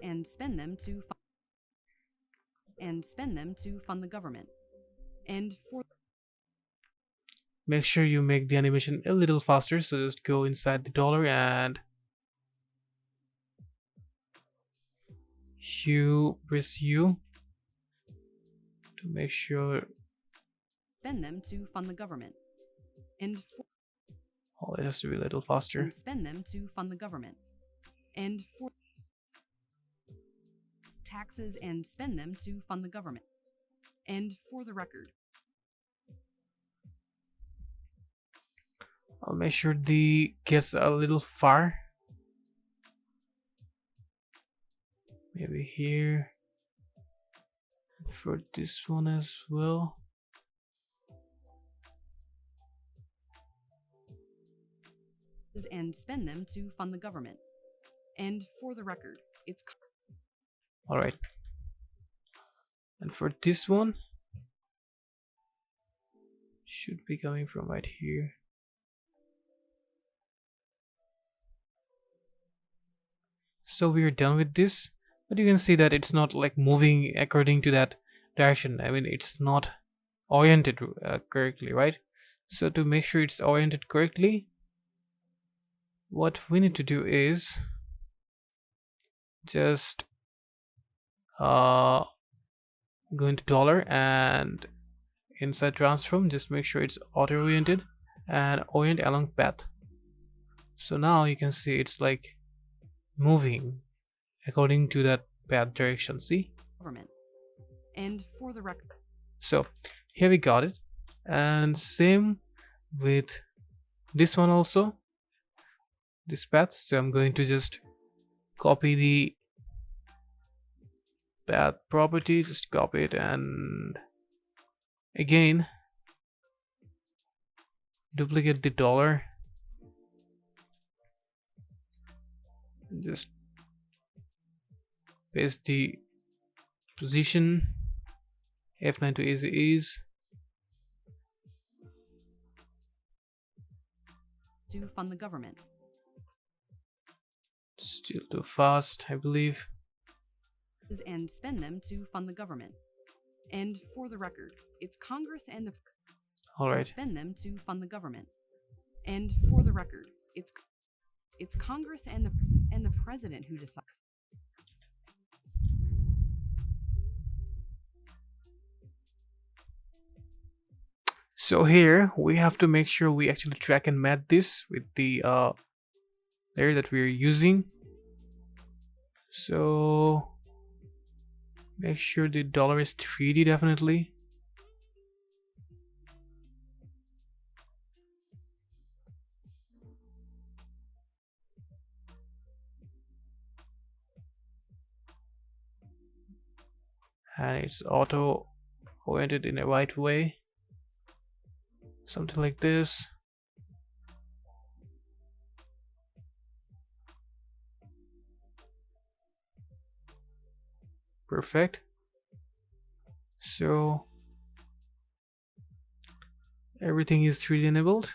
and spend them to fund the government. And for Make sure you make the animation a little faster, so just go inside the dollar and press U to make sure. spend them to fund the government. And Oh, it has to be a little faster. and spend them to fund the government. And for taxes and spend them to fund the government. And for the record, I'll make sure the gets a little far. Maybe here. For this one as well. and spend them to fund the government. And for the record, it's Alright. And for this one, should be coming from right here. So we are done with this, but you can see that it's not like moving according to that direction. I mean, it's not oriented correctly, right? So to make sure it's oriented correctly, what we need to do is just go into dollar and inside transform, just make sure it's auto-oriented and orient along path. So now you can see it's like moving according to that path direction. See? government. And for the record, So here we got it, and same with this one also, this path. So I'm going to just copy the path property, just copy it, and again duplicate the dollar, just paste the position, F9 to as is. to fund the government. Still too fast, I believe. And spend them to fund the government. And for the record, it's Congress and the Alright. spend them to fund the government. And for the record, it's Congress and the president who decide. So here we have to make sure we actually track and mat this with the layer that we're using. So make sure the dollar is 3D definitely. And it's auto oriented in the right way. Something like this. Perfect. So everything is 3D enabled.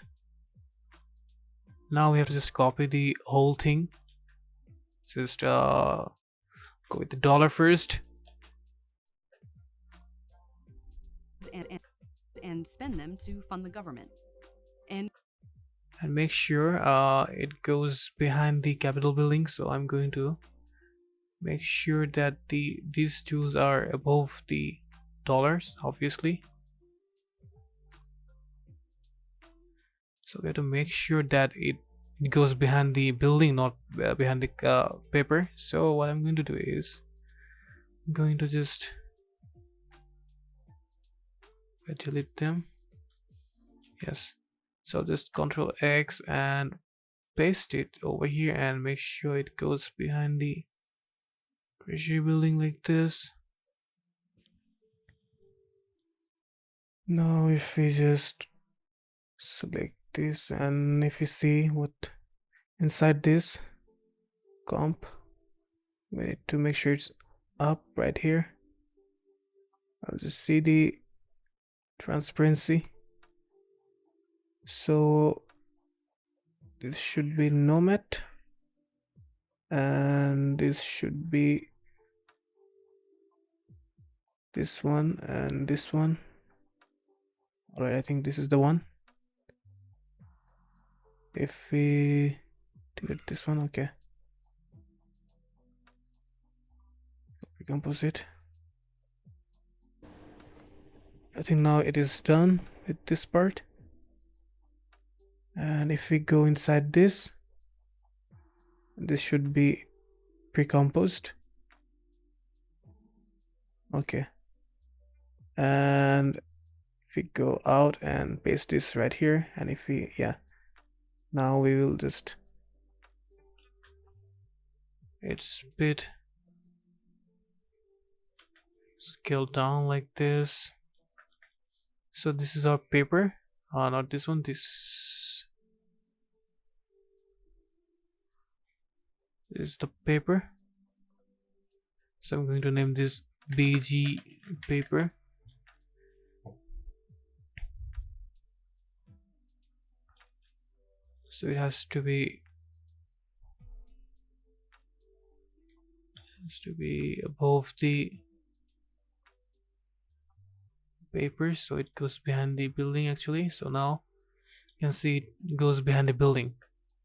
Now we have to just copy the whole thing. Just go with the dollar first. And spend them to fund the government. And make sure it goes behind the Capitol building. So I'm going to make sure that these two are above the dollars, obviously. So we have to make sure that it it goes behind the building, not behind the paper. So what I'm going to do is I'm going to just delete them. Yes, so just Control X and paste it over here and make sure it goes behind the Treasury building like this. Now if we just select this and if we see what inside this comp, we need to make sure it's up right here. I'll just see the transparency. So this should be nomad and this should be this one and this one. All right, I think this is the one. If we delete this one, okay, recompose it. I think now it is done with this part. And if we go inside this should be pre-composed. Okay, and if we go out and paste this right here, and if we, yeah, now we will just, it's a bit scaled down like this. So this is our paper, not this one, this is the paper. So I'm going to name this BG paper. So it has to be above the paper, so it goes behind the building actually. So now you can see it goes behind the building,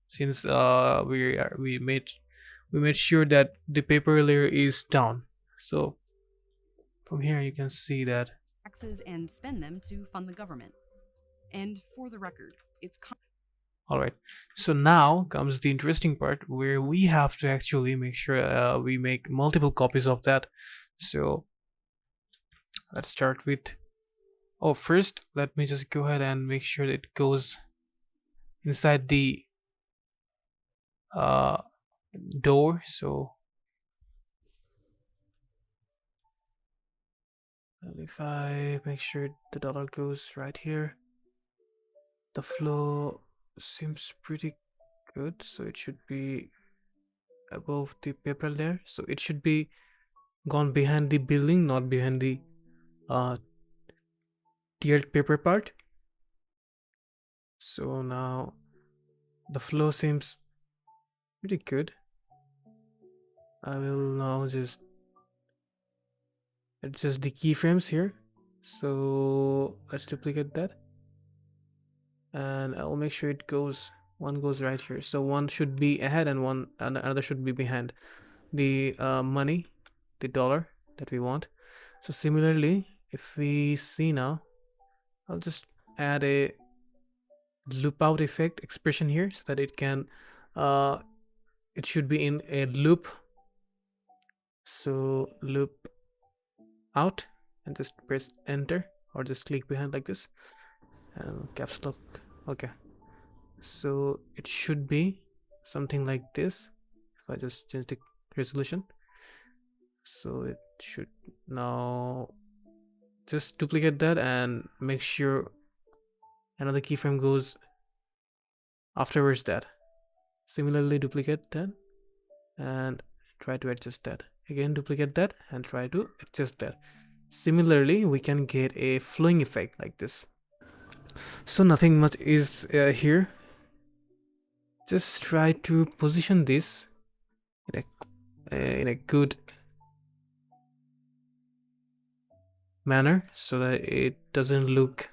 since we made sure that the paper layer is down. So from here you can see that taxes and spend them to fund the government. And for the record, it's all right. So now comes the interesting part where we have to actually make sure we make multiple copies of that. So let's start with, oh, first let me just go ahead and make sure that it goes inside the door. So if I make sure the dollar goes right here, the flow seems pretty good, so it should be above the paper layer. So it should be gone behind the building, not behind the tiered paper part. So now the flow seems pretty good. I will now just adjust the keyframes here. So let's duplicate that, and I'll make sure it goes, one goes right here. So one should be ahead and one and another should be behind the money, the dollar that we want. So similarly, if we see now, I'll just add a loop out effect expression here so that it can it should be in a loop. So loop out and just press enter or just click behind like this and caps lock. Okay, so it should be something like this. If I just change the resolution, so it should now just duplicate that and make sure another keyframe goes afterwards that. Similarly duplicate that and try to adjust that. Again duplicate that and try to adjust that. Similarly we can get a flowing effect like this. So nothing much is here. Just try to position this in a good manner so that it doesn't look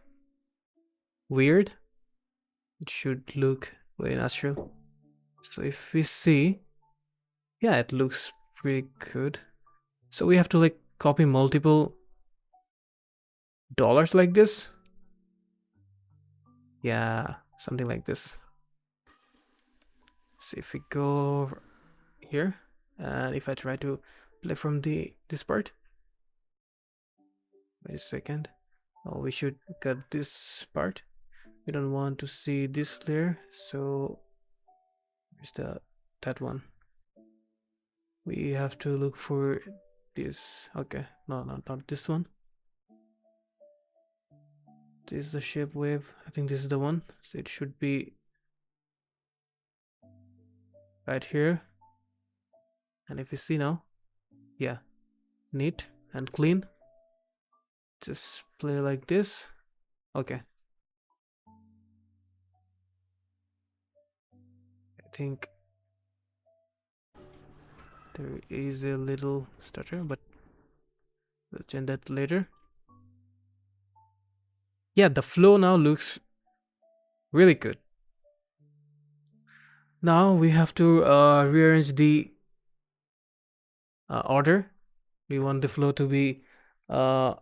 weird. It should look very natural. So if we see, yeah, it looks pretty good. So we have to like copy multiple dollars like this. Yeah, something like this. So if we go here, and if I try to play from this part, wait a second. Oh, we should cut this part. We don't want to see this layer, so where's that one? We have to look for this. Okay, no, not this one. This is the shape wave. I think this is the one. So it should be right here. And if you see now, yeah, neat and clean. Just play like this. Okay. I think there is a little stutter, but we'll change that later. Yeah, the flow now looks really good. Now we have to rearrange the order. We want the flow to be uh,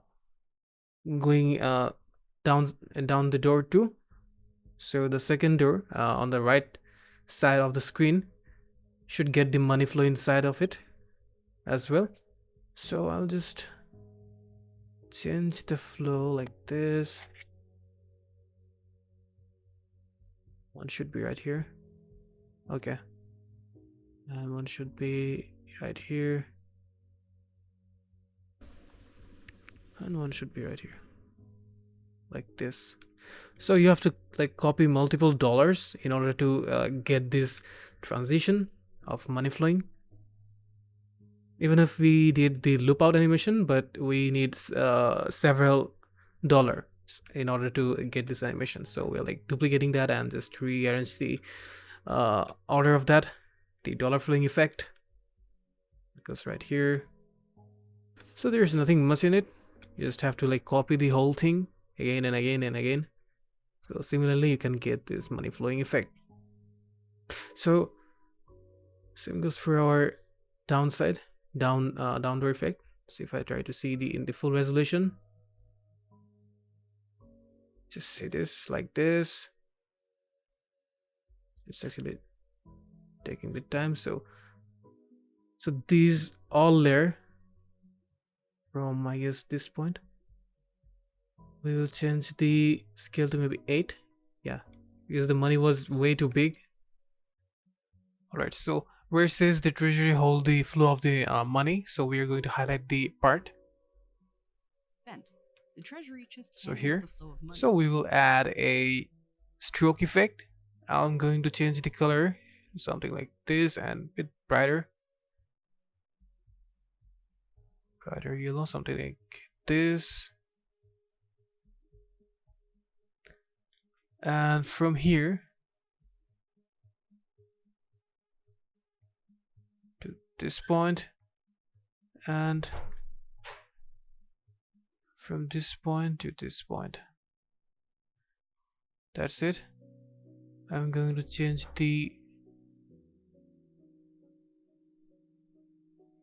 going down the door too. So the second door on the right side of the screen should get the money flow inside of it as well. So I'll just change the flow like this. One should be right here. Okay. And one should be right here. And one should be right here. Like this. So you have to like copy multiple dollars in order to get this transition of money flowing. Even if we did the loop out animation, but we need several dollars in order to get this animation. So we're like duplicating that and just rearrange the order of that. The dollar flowing effect goes right here. So there's nothing much in it. You just have to like copy the whole thing again and again and again. So similarly, you can get this money flowing effect. So same goes for our downside, downward effect. So if I try to see in the full resolution, just see this like this. It's actually taking a bit time. So these all layer from, I guess, this point. We will change the scale to maybe 8. Yeah, because the money was way too big. Alright, so where it says the treasury hold the flow of the money, so we are going to highlight the part. The treasury just So handles here, the flow of money. so we will add a stroke effect. I'm going to change the color something like this and a bit brighter yellow, something like this. And from here to this point, and from this point to this point. That's it. I'm going to change the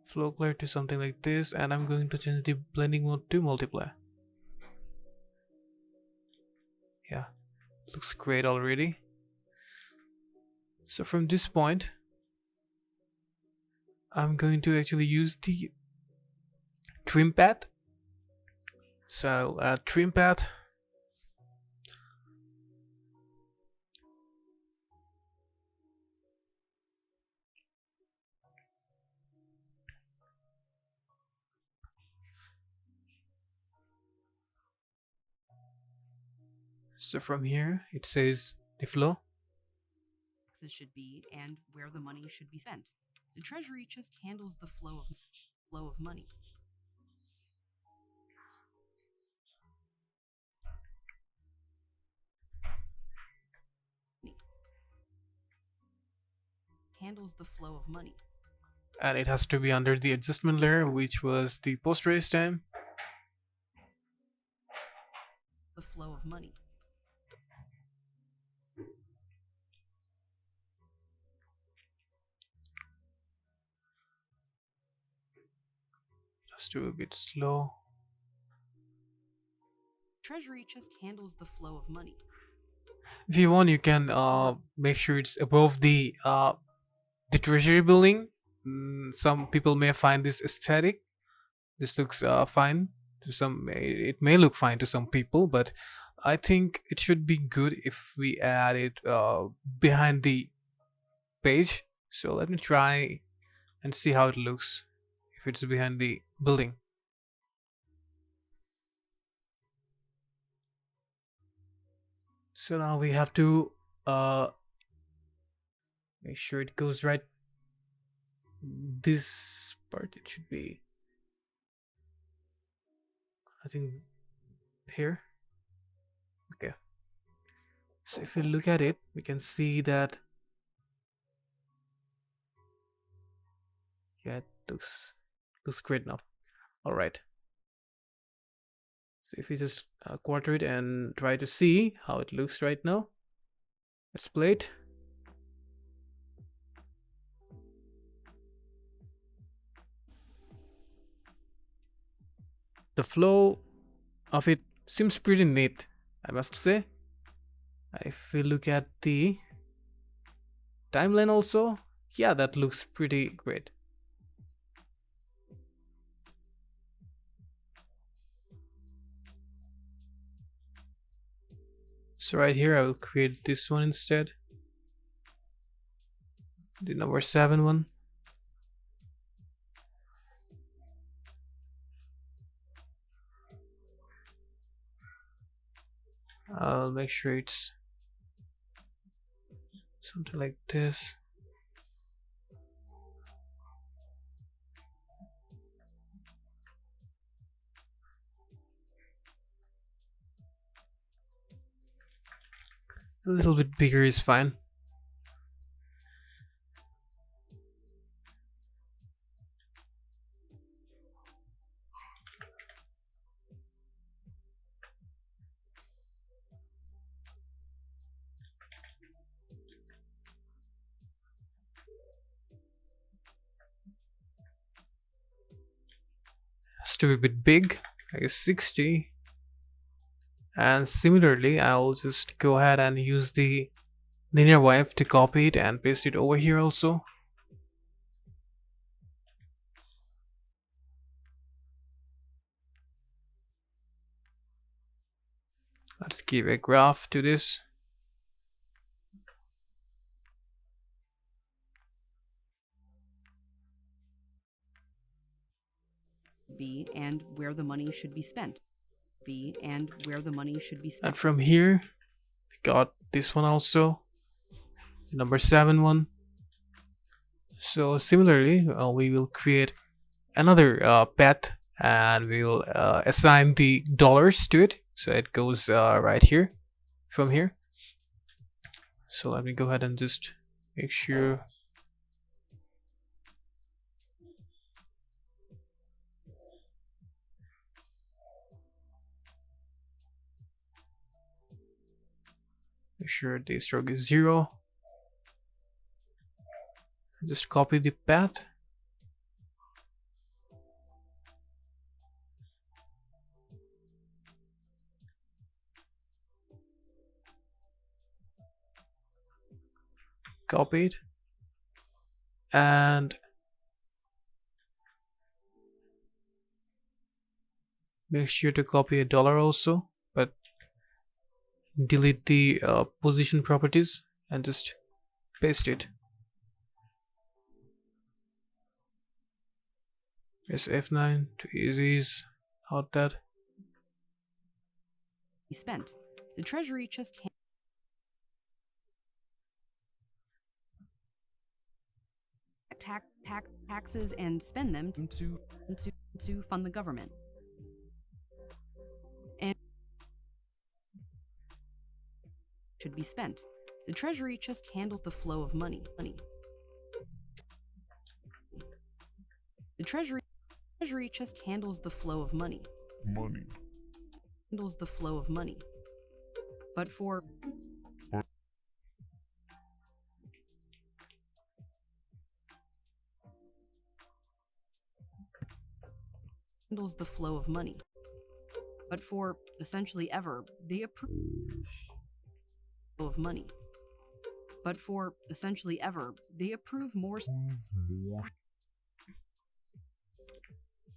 flow color to something like this, and I'm going to change the blending mode to multiply. Yeah, looks great already. So from this point, I'm going to actually use the trim path. So I'll add trim path. So from here, it says the flow. Taxes should be and where the money should be spent. The treasury just handles the flow of money. Handles the flow of money. And it has to be under the adjustment layer, which was the Posterize time. The flow of money. Just do a bit slow. Treasury just handles the flow of money. If you want, you can make sure it's above the the Treasury building. Some people may find this aesthetic. This looks fine to some. It may look fine to some people, but I think it should be good if we add it behind the page. So let me try and see how it looks if it's behind the building. So now we have to make sure it goes right. This part, it should be, I think, here. Okay. So if we look at it, we can see that, yeah, it looks great now. All right. So if we just quarter it and try to see how it looks right now, let's play it. The flow of it seems pretty neat, I must say. If we look at the timeline also, yeah, that looks pretty great. So right here, I will create this one instead. The number 7 one. I'll make sure it's something like this. A little bit bigger is fine. Has to be a bit big, I guess 60. And similarly, I'll just go ahead and use the linear wipe to copy it and paste it over here also. Let's give a graph to this. Be and where the money should be spent. Be and where the money should be spent. And from here, we got this one also, the number 7 one. So similarly, we will create another path and we will assign the dollars to it. So it goes right here from here. So let me go ahead and just make sure. Make sure the stroke is 0. Just copy the path. Copy it. And make sure to copy a dollar also, but delete the position properties and just paste it. Press F9 to ease out that. Spent. The Treasury just taxes and spend them to fund the government. And should be spent. The Treasury just handles the flow of money. The Treasury just handles the flow of money. Handles the flow of money. But for handles the flow of money. But for essentially ever, they approve of money. but for essentially ever, they approve more.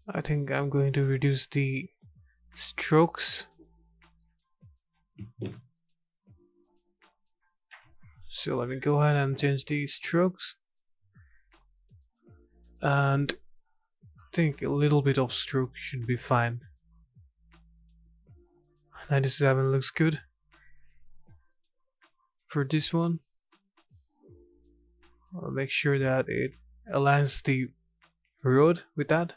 I think I'm going to reduce the strokes. So let me go ahead and change the strokes. And I think a little bit of stroke should be fine. 97 looks good. For this one, I'll make sure that it aligns the road with that.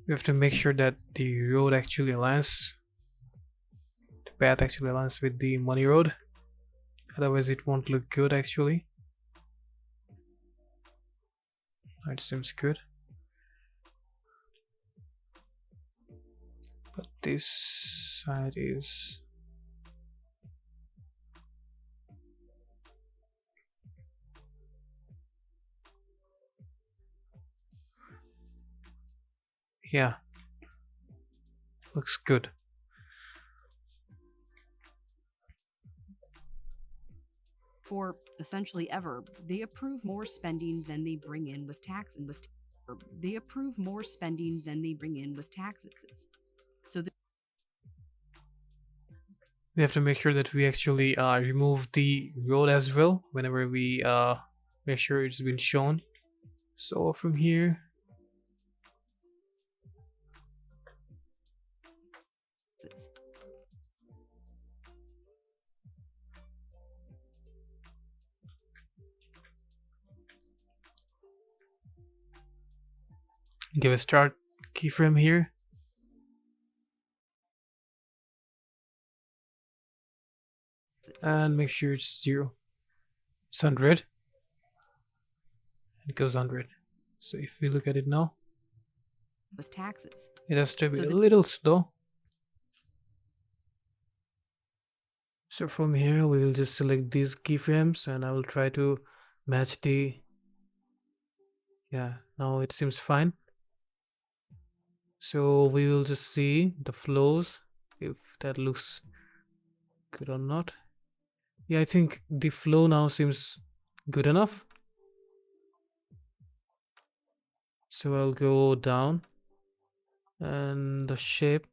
We have to make sure that the road actually aligns, the path actually aligns with the money road. Otherwise it won't look good actually. It seems good. But this side is... yeah, looks good. For essentially ever, they approve more spending than they bring in with they approve more spending than they bring in with taxes. So We have to make sure that we actually remove the road as well whenever we make sure it's been shown. So from here, give a start keyframe here. And make sure it's 0. It's 100. It goes 100. So if we look at it now, with taxes, it has to be a little slow. So from here we will just select these keyframes and I will try to match the... yeah, now it seems fine. So we will just see the flows, if that looks good or not. Yeah, I think the flow now seems good enough. So I'll go down and the shape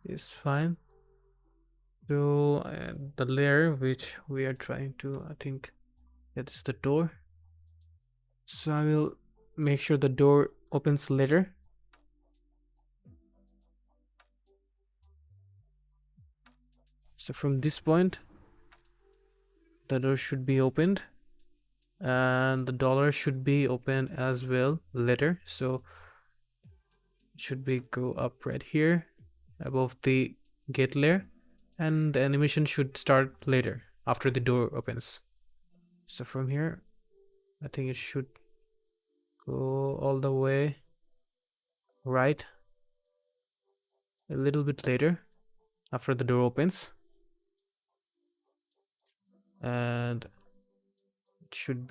is fine. So the layer which we are trying to, I think that's the door. So I will make sure the door opens later. So from this point, the door should be opened and the dollar should be open as well later. So it should be go up right here above the gate layer, and the animation should start later after the door opens. So from here, I think it should go all the way right a little bit later after the door opens, and it should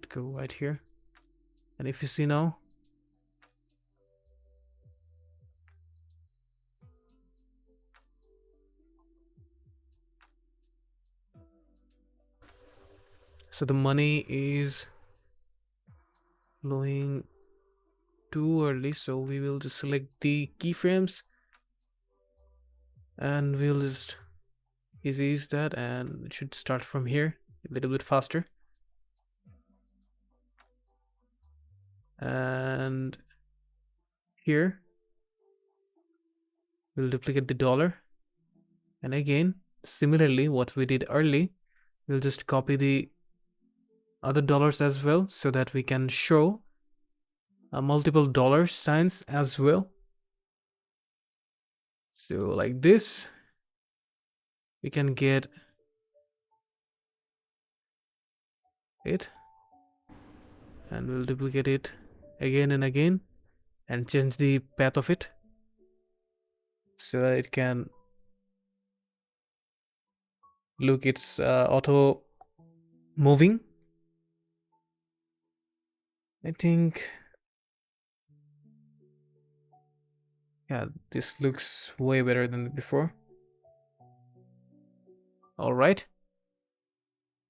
go right here. And if you see now, so the money is flowing too early, so we will just select the keyframes and we'll just ease that, and it should start from here a little bit faster. And here we'll duplicate the dollar, and again similarly what we did early, we'll just copy the other dollars as well so that we can show multiple dollar signs as well. So like this we can get it, and we'll duplicate it again and again and change the path of it so that it can Look, it's auto moving. I think, yeah, this looks way better than before. All right.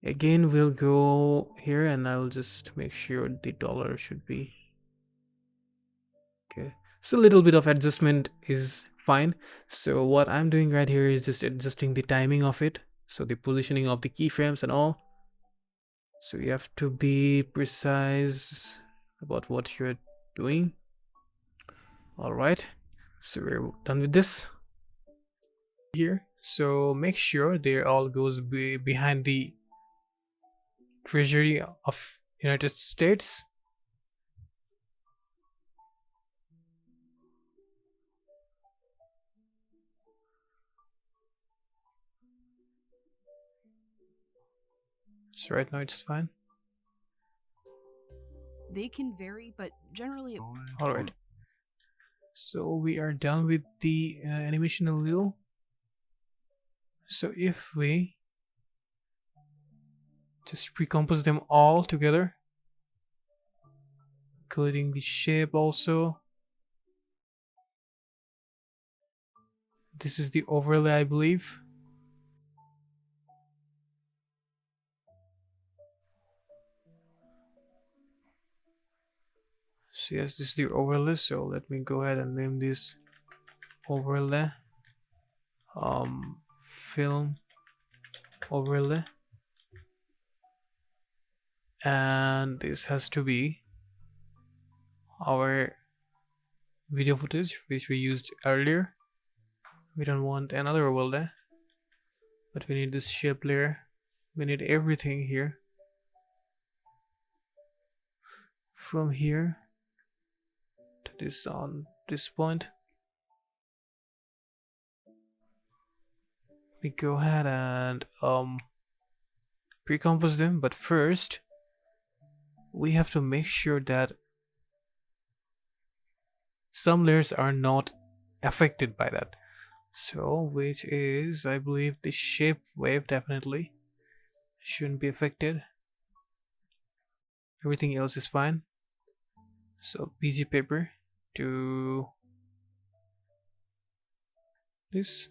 Again, we'll go here and I'll just make sure the dollar should be okay. So a little bit of adjustment is fine. So what I'm doing right here is just adjusting the timing of it. So the positioning of the keyframes and all. So you have to be precise about what you're doing. All right. So we're done with this here. So make sure they all goes behind the Treasury of United States. So right now it's fine. They can vary, but generally. All right. So we are done with the animation a little. So if we just pre-compose them all together, including the shape also. This is the overlay, I believe. So yes, this is the overlay. So let me go ahead and name this overlay. Film overlay. And this has to be our video footage which we used earlier. We don't want another overlay, but we need this shape layer. We need everything here. From here to this on this point, we go ahead and pre-compose them, but first we have to make sure that some layers are not affected by that. So which is, I believe, the shape wave definitely shouldn't be affected. Everything else is fine. So PG paper to this.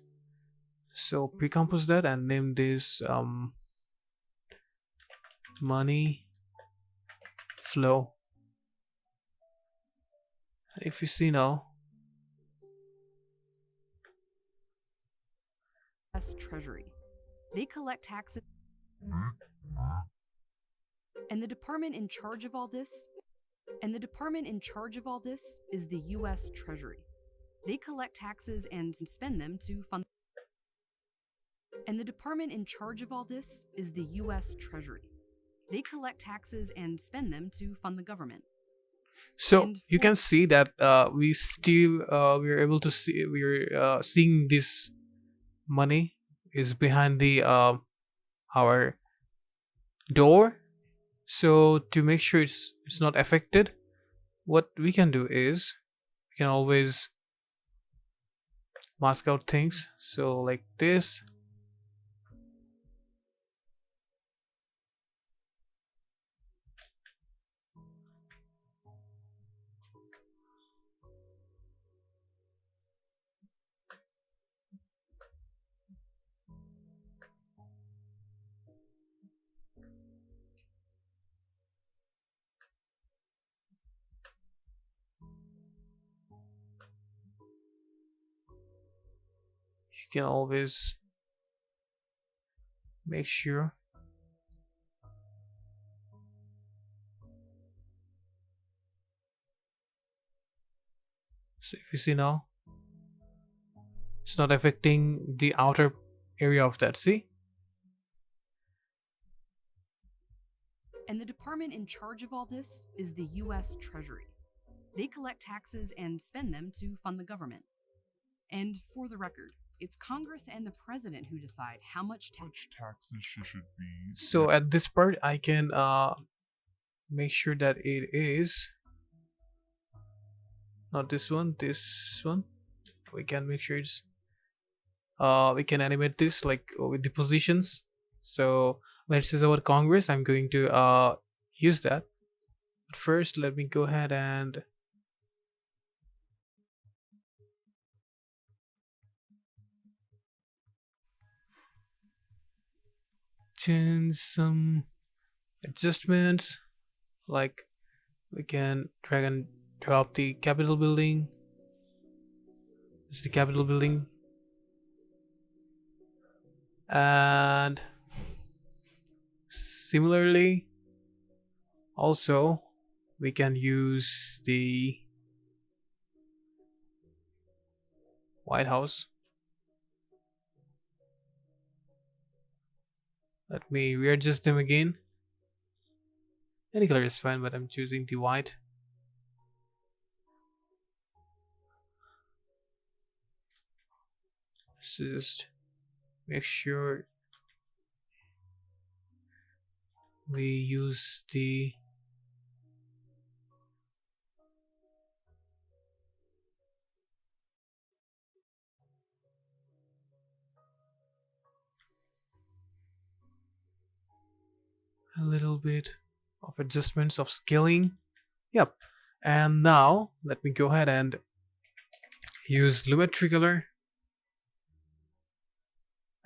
So pre-compose that and name this money flow. If you see now, U.S. Treasury. They collect taxes. And the department in charge of all this is the U.S. Treasury. They collect taxes and spend them to fund. And the department in charge of all this is the U.S. Treasury. They collect taxes and spend them to fund the government. so you can see that we're able to see, we're seeing this money is behind the our door. So to make sure it's not affected, what we can do is we can always mask out things. So like this. You can always make sure. So if you see now, it's not affecting the outer area of that. See? And the department in charge of all this is the U.S. Treasury. They collect taxes and spend them to fund the government. And for the record, it's Congress and the president who decide how much taxes should be. So at this part, I can make sure that it is not this one, this one. We can make sure it's we can animate this like with the positions. So when it says about Congress, I'm going to use that. But first, let me go ahead and change some adjustments. Like we can drag and drop the Capitol building. This is the Capitol building. And similarly, also we can use the White House. Let me readjust them again. Any color is fine, but I'm choosing the white. So just make sure we use the a little bit of adjustments of scaling. Yep. And now let me go ahead and use Lumetri color.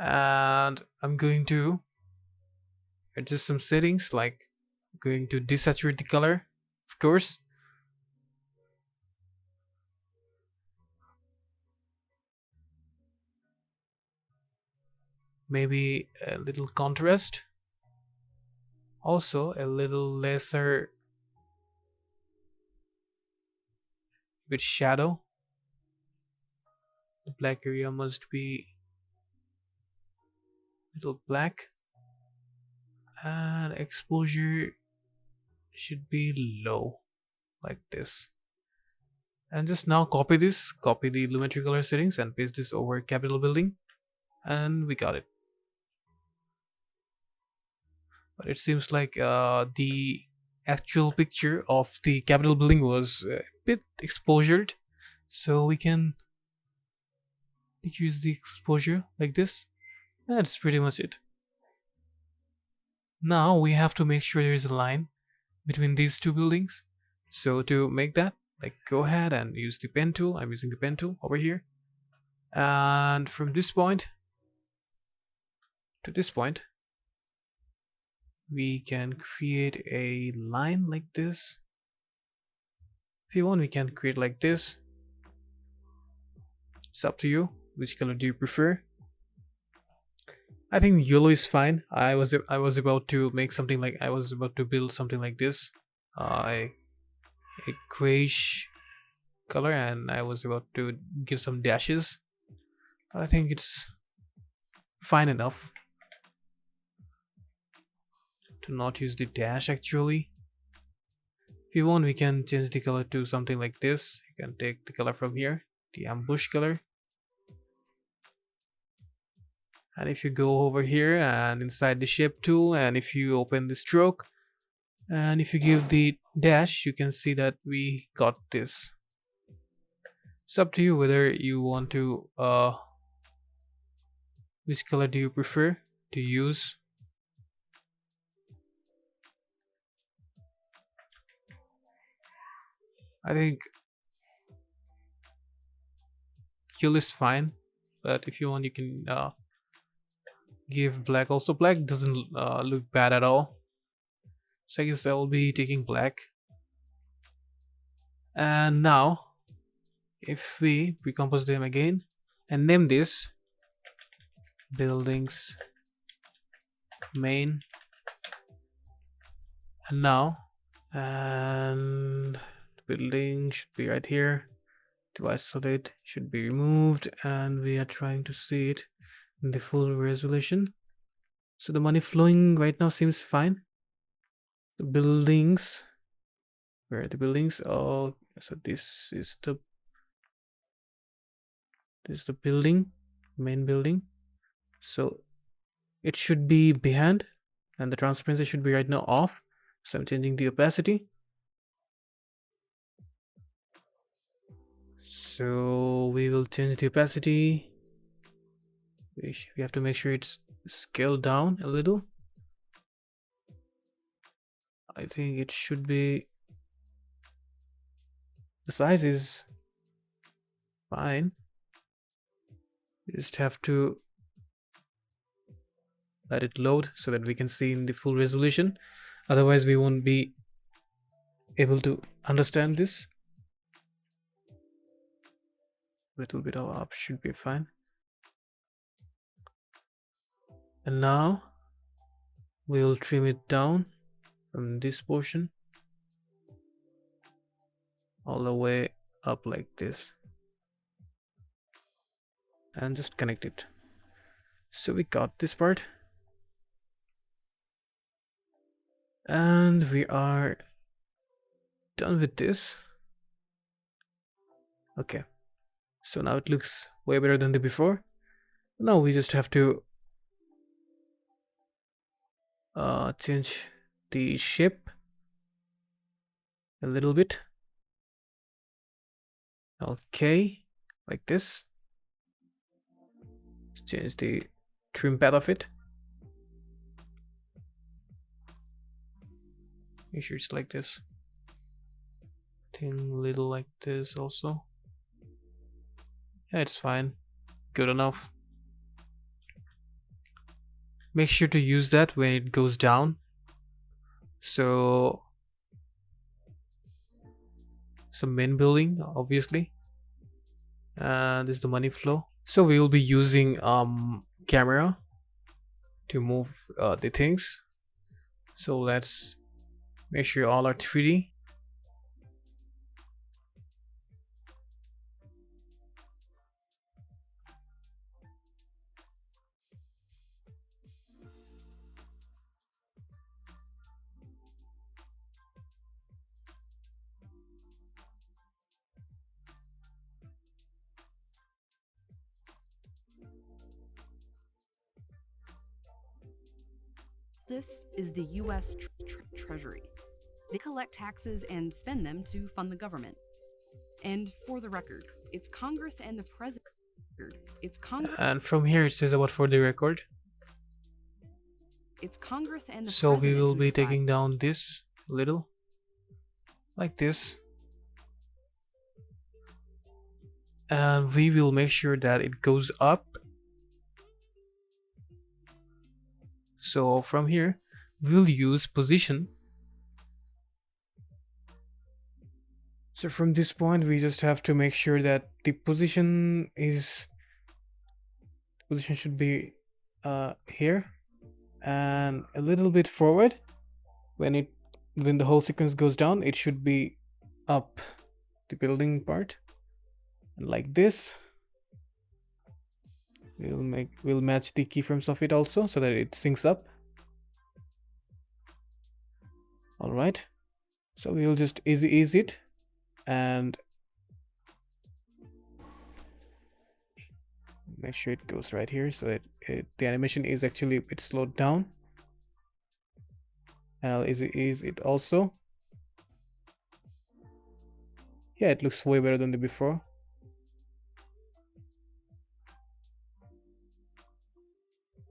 And I'm going to adjust some settings, like going to desaturate the color, of course. Maybe a little contrast. Also a little lesser with shadow. The black area must be little black, and exposure should be low, like this. And just now copy this, copy the Lumetri color settings and paste this over Capitol building, and we got it. But it seems like the actual picture of the Capitol building was a bit exposured, so we can decrease the exposure like this. That's pretty much it. Now we have to make sure there is a line between these two buildings. So to make that, like, go ahead and use the pen tool. I'm using the pen tool over here. And from this point to this point, we can create a line like this. If you want, we can create like this. It's up to you. Which color do you prefer? I think yellow is fine. I was about to make something like, I was about to build something like this. A grayish color, and I was about to give some dashes. I think it's fine enough to not use the dash actually. If you want, we can change the color to something like this. You can take the color from here, the ambush color. And if you go over here and inside the shape tool, and if you open the stroke, and if you give the dash, you can see that we got this. It's up to you whether you want to which color do you prefer to use. I think yellow is fine, but if you want, you can give black also. Black doesn't look bad at all, so I guess I will be taking black. And now if we recompose them again and name this buildings main, and now, and the building should be right here. To isolate should be removed, and we are trying to see it in the full resolution. So the money flowing right now seems fine. The buildings, where are the buildings? Oh, so this is the building, main building. So it should be behind, and the transparency should be right now off. So I'm changing the opacity. So we will change the opacity We have to make sure it's scaled down a little. I think it should be, the size is fine. We just have to let it load so that we can see in the full resolution. Otherwise, we won't be able to understand this. Little bit of up should be fine. And now we'll trim it down from this portion all the way up like this and just connect it. So we got this part and we are done with this. Okay, so now it looks way better than the before. Now we just have to change the shape a little bit. Okay, like this. Let's change the trim path of it. Make sure it's like this. Thing little like this also. Yeah, it's fine. Good enough. Make sure to use that when it goes down. So some main building, obviously. And this is the money flow. So we will be using camera to move the things. So let's make sure all are 3D. This is the U.S. Treasury. They collect taxes and spend them to fund the government. And for the record, it's Congress and the President. It's Congress. And from here it says about for the record. It's Congress and the So we President will who be decide. taking down this a little, like this. And we will make sure that it goes up. So from here, we'll use position. So from this point, we just have to make sure that the position should be here and a little bit forward. When the whole sequence goes down, it should be up the building part, and like this. We'll match the keyframes of it also so that it syncs up. All right, so we'll just ease it and make sure it goes right here so that the animation is actually a bit slowed down. And I'll ease it also. Yeah, it looks way better than the before.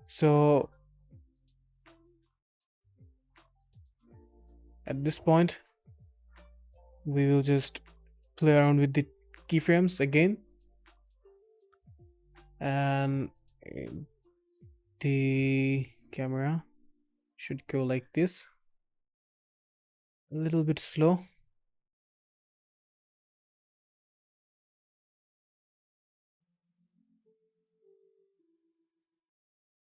So at this point, we will just play around with the keyframes again. And the camera should go like this. A little bit slow.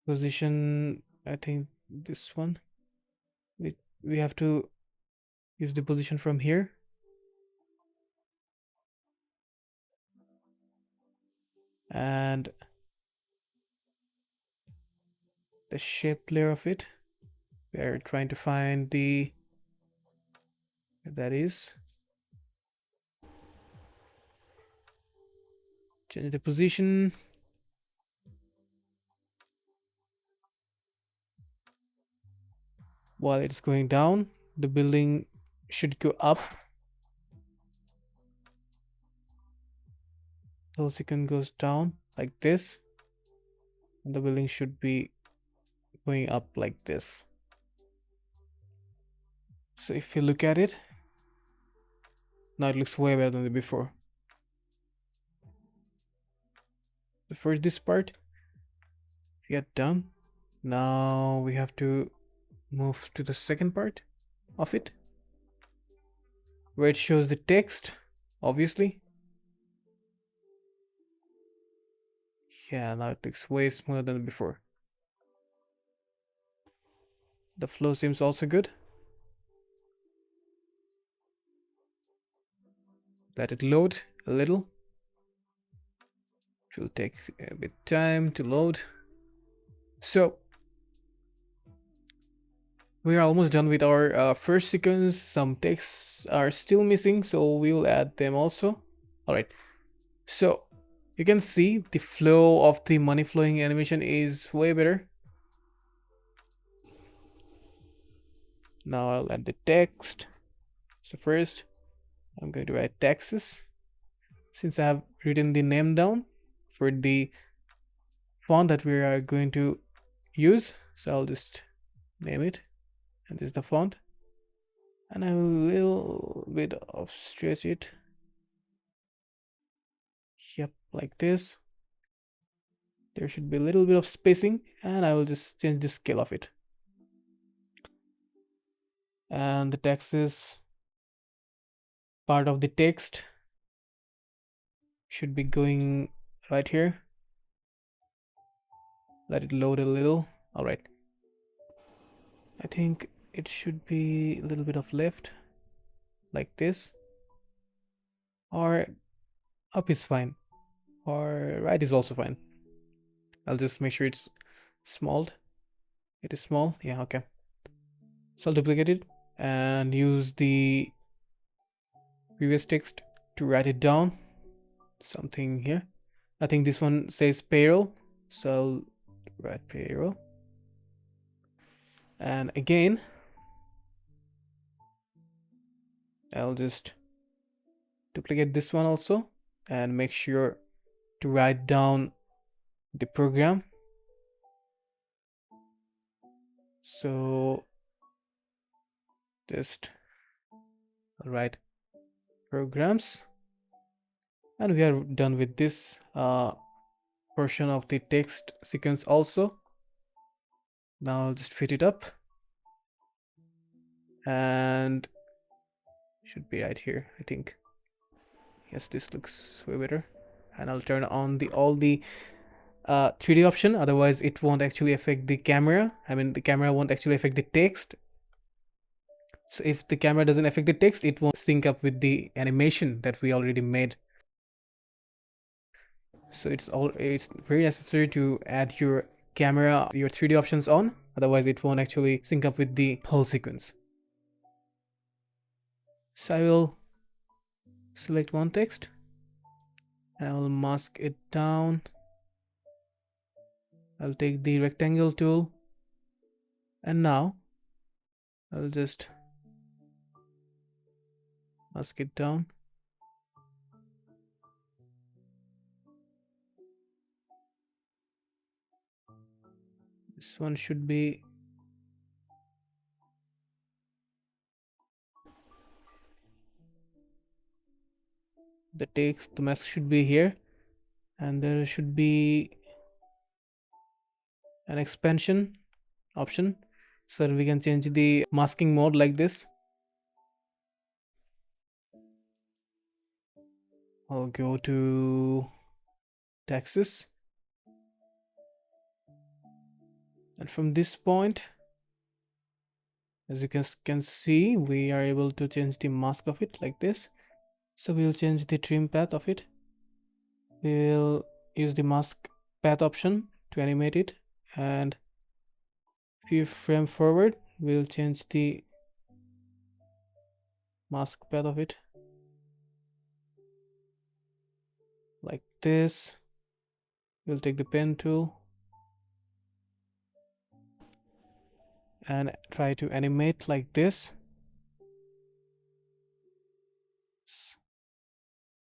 Position, I think this one. We have to use the position from here. And the shape layer of it. We're trying to find the, that is. Change the position. While it's going down, the building should go up. The whole sequence goes down like this. And the building should be going up like this. So if you look at it, now it looks way better than the before. So for this part, we are done. Now we have to move to the second part of it, where it shows the text, obviously. Yeah, now it looks way smoother than before. The flow seems also good. Let it load a little. It will take a bit time to load. So we are almost done with our first sequence. Some texts are still missing, so we will add them also. All right. So you can see the flow of the money flowing animation is way better. Now I'll add the text. So first I'm going to write taxes. Since I have written the name down for the font that we are going to use, so I'll just name it, and this is the font, and I will a little bit of stretch it. Yep, like this. There should be a little bit of spacing, and I will just change the scale of it. And the text is part of the text should be going right here. Let it load a little. All right. I think it should be a little bit of left, like this, or up is fine, or right is also fine. I'll just make sure it's small. It is small. Yeah, okay. So I'll duplicate it and use the previous text to write it down. Something here. I think this one says payroll. So I'll write payroll. And again, I'll just duplicate this one also and make sure to write down the program. So just write programs, and we are done with this portion of the text sequence also. Now I'll just fit it up, and should be right here, I think. Yes, this looks way better. And I'll turn on the all the 3D option, otherwise it won't actually affect the camera. I mean, the camera won't actually affect the text. So if the camera doesn't affect the text, it won't sync up with the animation that we already made. So it's very necessary to add your camera, your 3D options on, otherwise it won't actually sync up with the whole sequence. So I will select one text and I will mask it down. I'll take the rectangle tool, and now I'll just mask it down. This one should be the mask should be here, and there should be an expansion option so we can change the masking mode like this. I'll go to taxes, and from this point, as you can see, we are able to change the mask of it like this. So we'll change the trim path of it. We'll use the mask path option to animate it, and few frame forward we'll change the mask path of it like this. We'll take the pen tool and try to animate like this,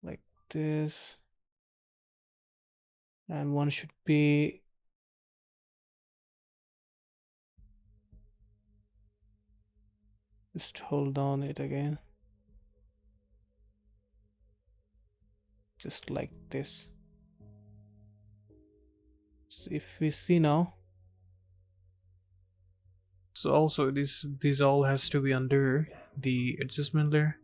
like this, and one should be Just hold on it again. Just like this. So if we see now, so also this all has to be under the adjustment layer.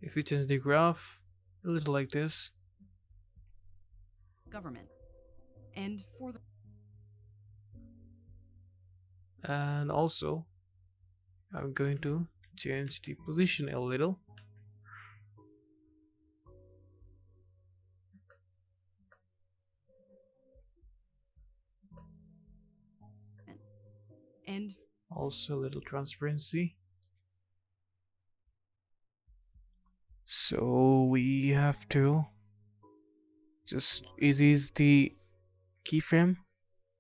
If we change the graph a little like this, government. And for the and also I'm going to change the position a little. and Also a little transparency. So we have to just ease the keyframe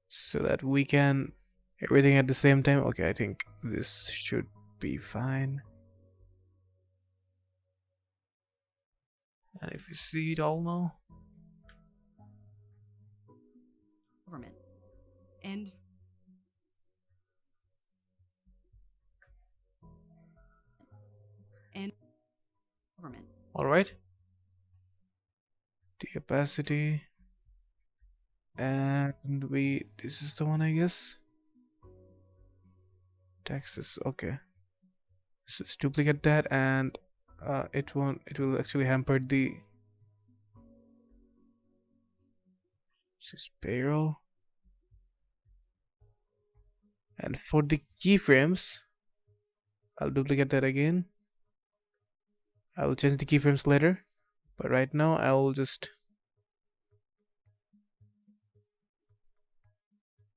so that we can everything at the same time. Okay, I think this should be fine. And if you see it all now, government. And government. all right. The opacity, and this is the one, I guess. Taxes, okay. So let's duplicate that, and it will actually hamper the just payroll. And for the keyframes, I'll duplicate that again. I will change the keyframes later, but right now I will just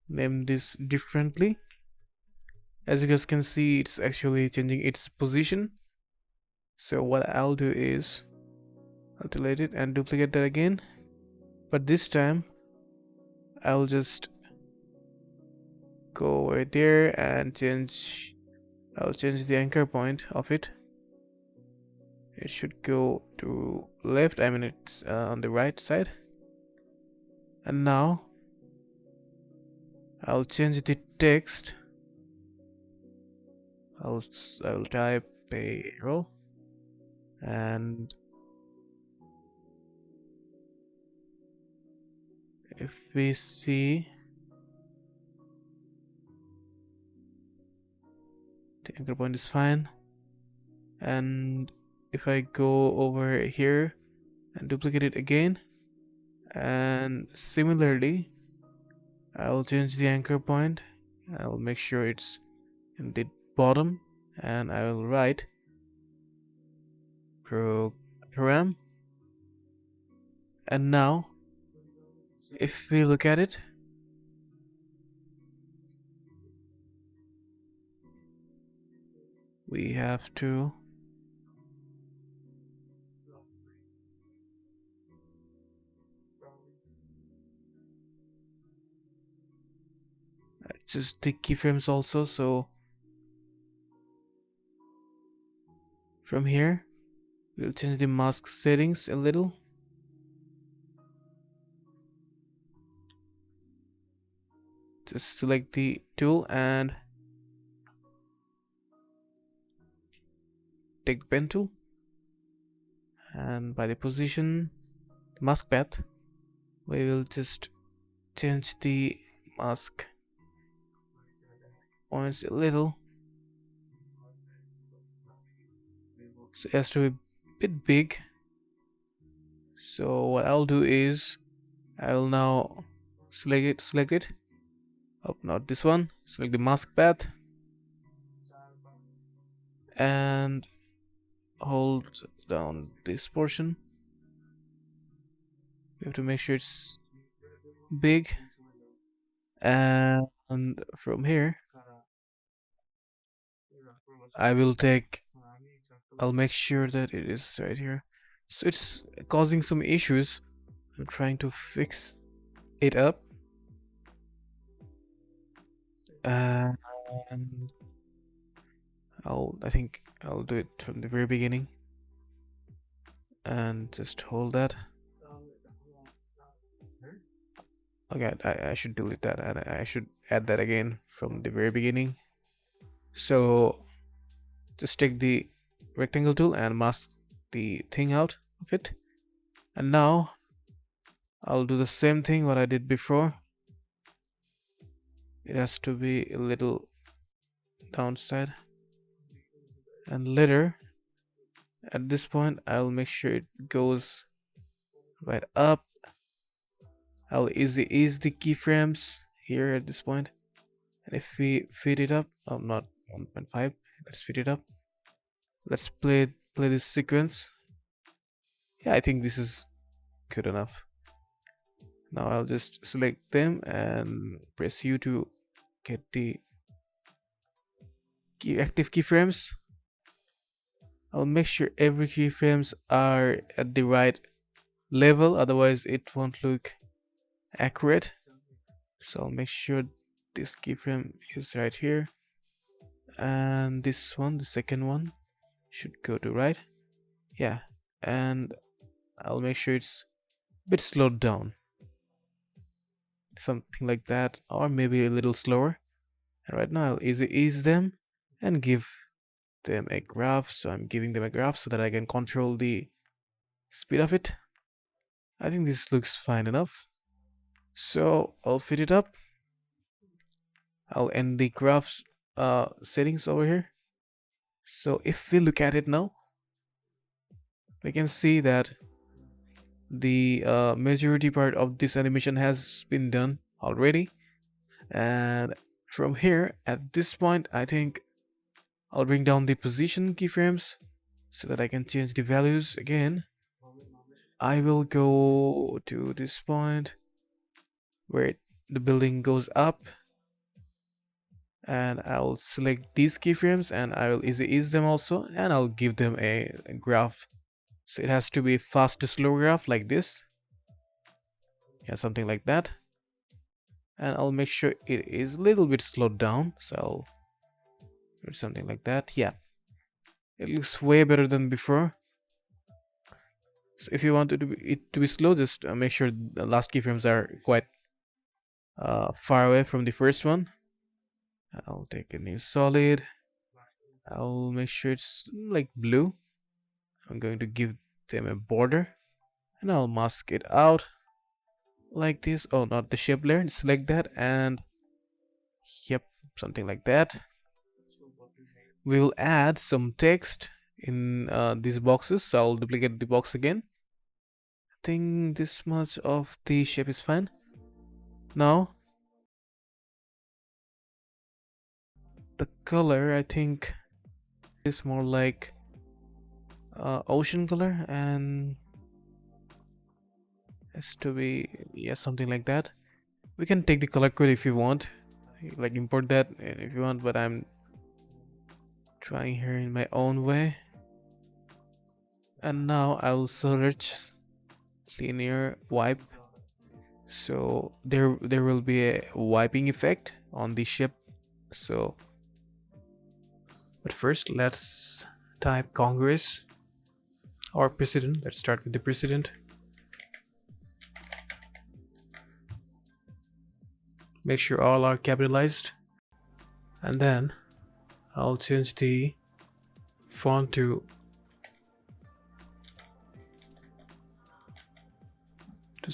name this differently. As you guys can see, it's actually changing its position. So what I'll do is I'll delete it and duplicate that again, but this time I'll just go right there and I'll change the anchor point of it. It should go to left, I mean it's on the right side. And now I'll change the text. I'll type payroll, and if we see the anchor point is fine, and if I go over here and duplicate it again, and similarly I'll change the anchor point. I'll make sure it's in the bottom, and I will write program. And now if we look at it, we have to adjust the keyframes also. So from here we'll change the mask settings a little. Just select the tool and take the pen tool, and by the position mask path we will just change the mask points a little, so it has to be a bit big. So what I'll do is I will now select it. Oh, not this one. Select the mask path and hold down this portion. We have to make sure it's big, and from here I'll make sure that it is right here. So it's causing some issues. I'm trying to fix it up, and I think I'll do it from the very beginning, and just hold that. Okay, I should delete that and I should add that again from the very beginning. So just take the rectangle tool and mask the thing out of it. And now I'll do the same thing what I did before. It has to be a little downside. And later, at this point, I'll make sure it goes right up. I'll ease the keyframes here at this point. And if we feed it up, oh, not 1.5, let's feed it up. Let's play this sequence. Yeah, I think this is good enough. Now I'll just select them and press U to get the active keyframes. I'll make sure every keyframes are at the right level, otherwise it won't look accurate. So I'll make sure this keyframe is right here, and this one, the second one, should go to right. Yeah, and I'll make sure it's a bit slowed down, something like that, or maybe a little slower. And right now I'll ease them and give them a graph. So I'm giving them a graph so that I can control the speed of it. I think this looks fine enough. So I'll fit it up. I'll end the graphs settings over here. So if we look at it now, we can see that the majority part of this animation has been done already. And from here, at this point, I think I'll bring down the position keyframes so that I can change the values again. I will go to this point where the building goes up, and I'll select these keyframes and I will ease them also, and I'll give them a graph. So it has to be fast to slow graph like this. Yeah, something like that. And I'll make sure it is a little bit slowed down. So I'll do something like that. Yeah, it looks way better than before. So if you want it to be slow, just make sure the last keyframes are quite far away from the first one. I'll take a new solid. I'll make sure it's like blue. I'm going to give them a border, and I'll mask it out like this. Oh, not the shape layer. Select that, and yep, something like that. We will add some text in these boxes. So I'll duplicate the box again. I think this much of the shape is fine. Now the color, I think, is more like ocean color, and has to be, yeah, something like that. We can take the color code if you want, like import that if you want, but I'm trying here in my own way. And now I'll search linear wipe, so there will be a wiping effect on the shape. So but first let's type Congress or president. Let's start with the president. Make sure all are capitalized, and then I'll change the font to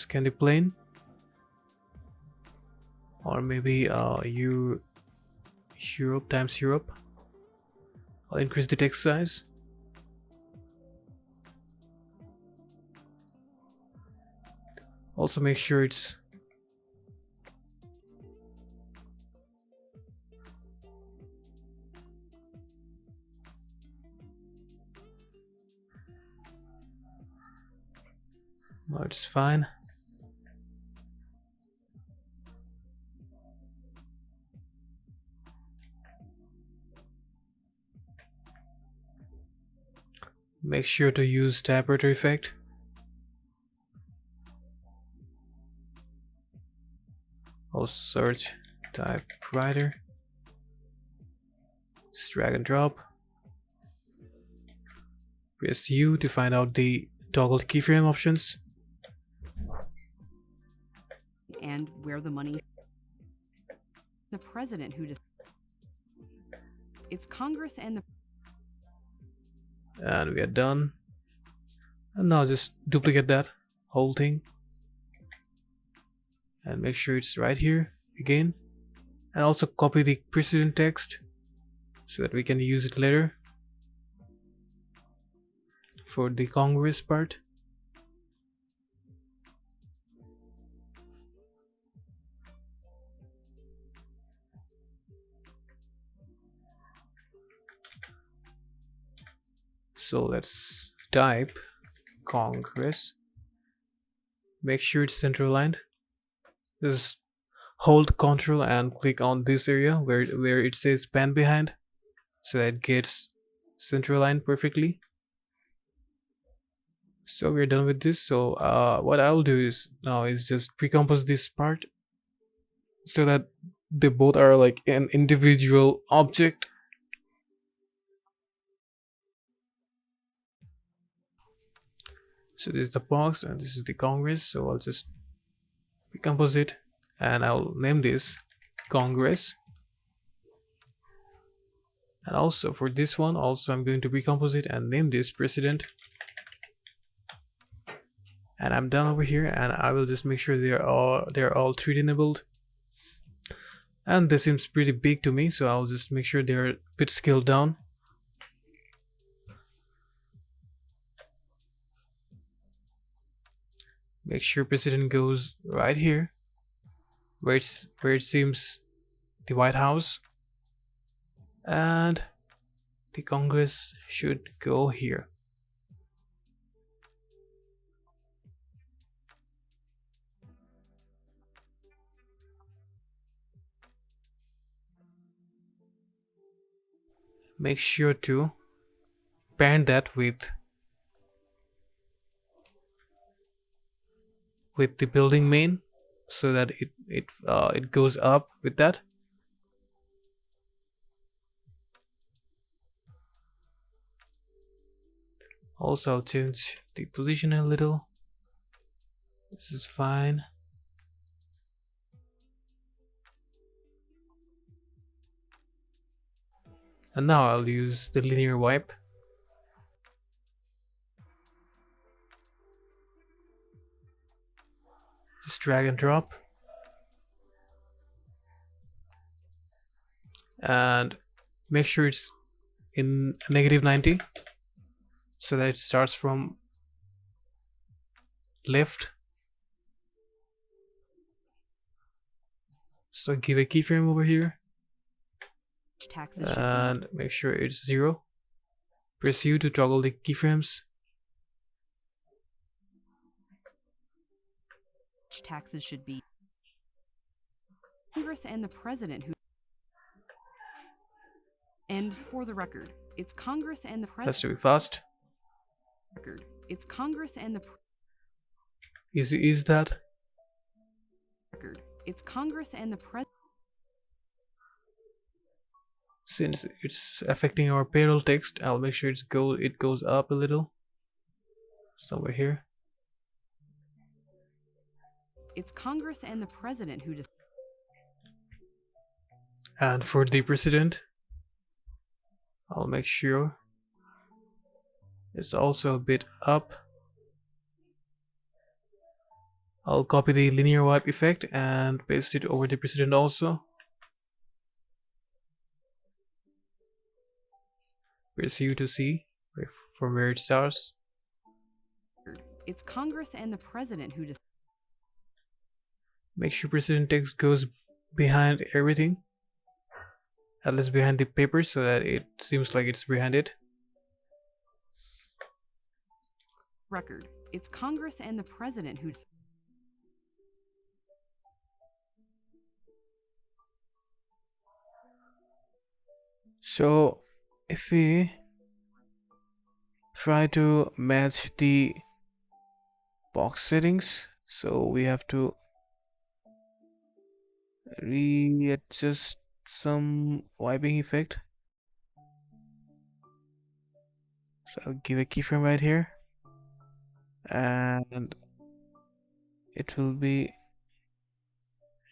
Candy Plain, or maybe Europe times Europe. I'll increase the text size. Also make sure it's no, it's fine. Make sure to use typewriter effect. I'll search typewriter. Just drag and drop. Press U to find out the toggle keyframe options. and where the money. The president who decides. It's Congress and the. And we are done. And now just duplicate that whole thing and make sure it's right here again, and also copy the precedent text so that we can use it later for the Congress part. So let's type Congress. Make sure it's center aligned. Just hold Ctrl and click on this area where it says pen behind, so that it gets center aligned perfectly. So we're done with this. So what I'll do is now is just pre-compose this part so that they both are like an individual object. So this is the box and this is the Congress. So I'll just recompose it and I'll name this Congress. And also for this one, also I'm going to recompose it and name this President. And I'm done over here, and I will just make sure they're all 3D enabled. And this seems pretty big to me, so I'll just make sure they're a bit scaled down. Make sure President goes right here, where it seems the White House, and the Congress should go here. Make sure to parent that with the building main, so that it goes up with that. Also, I'll change the position a little. This is fine. And now I'll use the linear wipe. Just drag and drop. And make sure it's in -90 so that it starts from left. So give a keyframe over here and make sure it's 0. Press U to toggle the keyframes. Taxes should be Congress and the president who. And for the record, it's Congress and the president. That's to be fast. It's Congress and the. Easy is that? It's Congress and the president. Since it's affecting our payroll text, I'll make sure it goes up a little. Somewhere here. It's Congress and the president who decide. And for the president, I'll make sure it's also a bit up. I'll copy the linear wipe effect and paste it over the president also. Press U to see from where it starts. It's Congress and the president who decide. Make sure president text goes behind everything, at least behind the paper, so that it seems like it's behind it. It's Congress and the president who. So if we try to match the box settings, so we have to readjust some wiping effect. So I'll give a keyframe right here, and it will be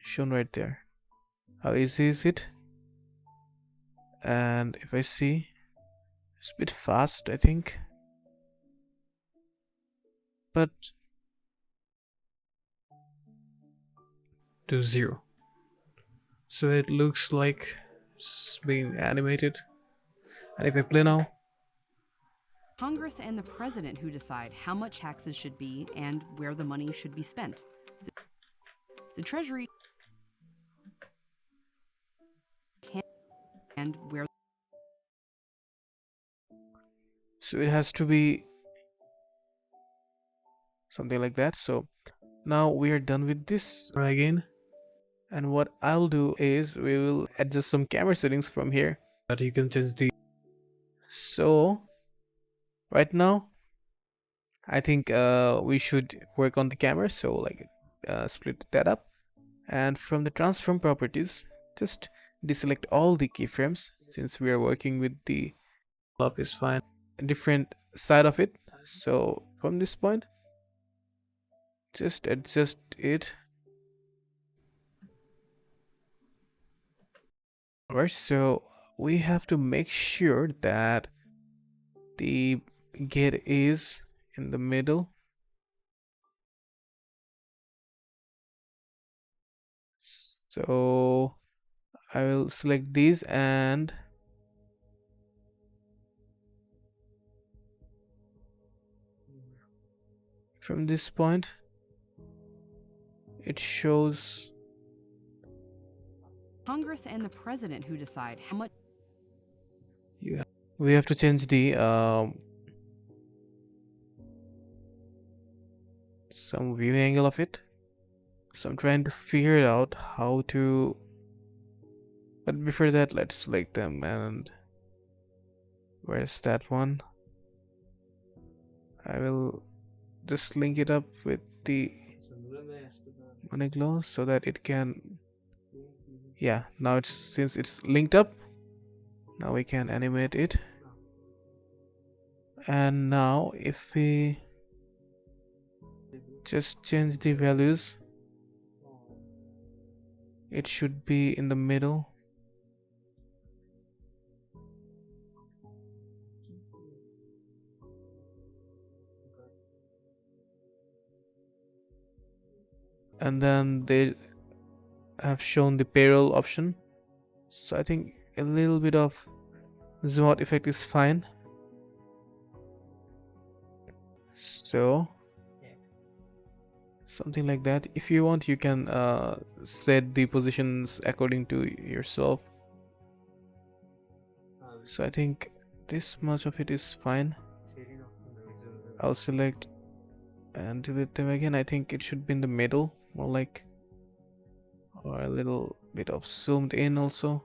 shown right there. How easy is it? And if I see, it's a bit fast, I think, but to 0. So it looks like it's being animated. And if I play now, Congress and the president who decide how much taxes should be and where the money should be spent. The Treasury can and where so it has to be something like that. So now we are done with this again. And what I'll do is we will adjust some camera settings from here that you can change the. So right now I think we should work on the camera, so like split that up, and from the transform properties just deselect all the keyframes since we are working with the up is fine different side of it. So from this point just adjust it. Alright, so we have to make sure that the gate is in the middle. So I will select these, and from this point it shows Congress and the president who decide how much. we have to change the some view angle of it. So I'm trying to figure it out how to, but before that let's select them. And where's that one? I will just link it up with the money glow so that it can, yeah, now it's, since it's linked up, now we can animate it. And now if we just change the values, it should be in the middle. And then they have shown the payroll option, so I think a little bit of zoom out effect is fine. So something like that. If you want, you can set the positions according to yourself. So I think this much of it is fine. I'll select and delete them again. I think it should be in the middle, more like, or a little bit of zoomed in also.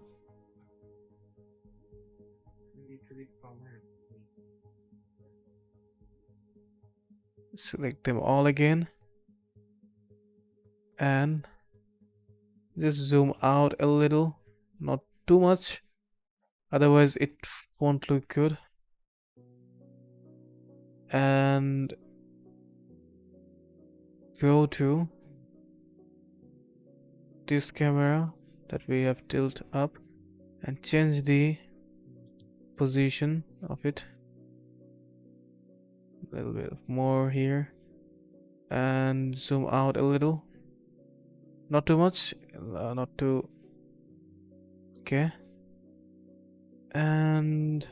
Select them all again and just zoom out a little, not too much, otherwise it won't look good. And go to this camera that we have tilted up and change the position of it a little bit more here and zoom out a little, not too much, not too, okay, and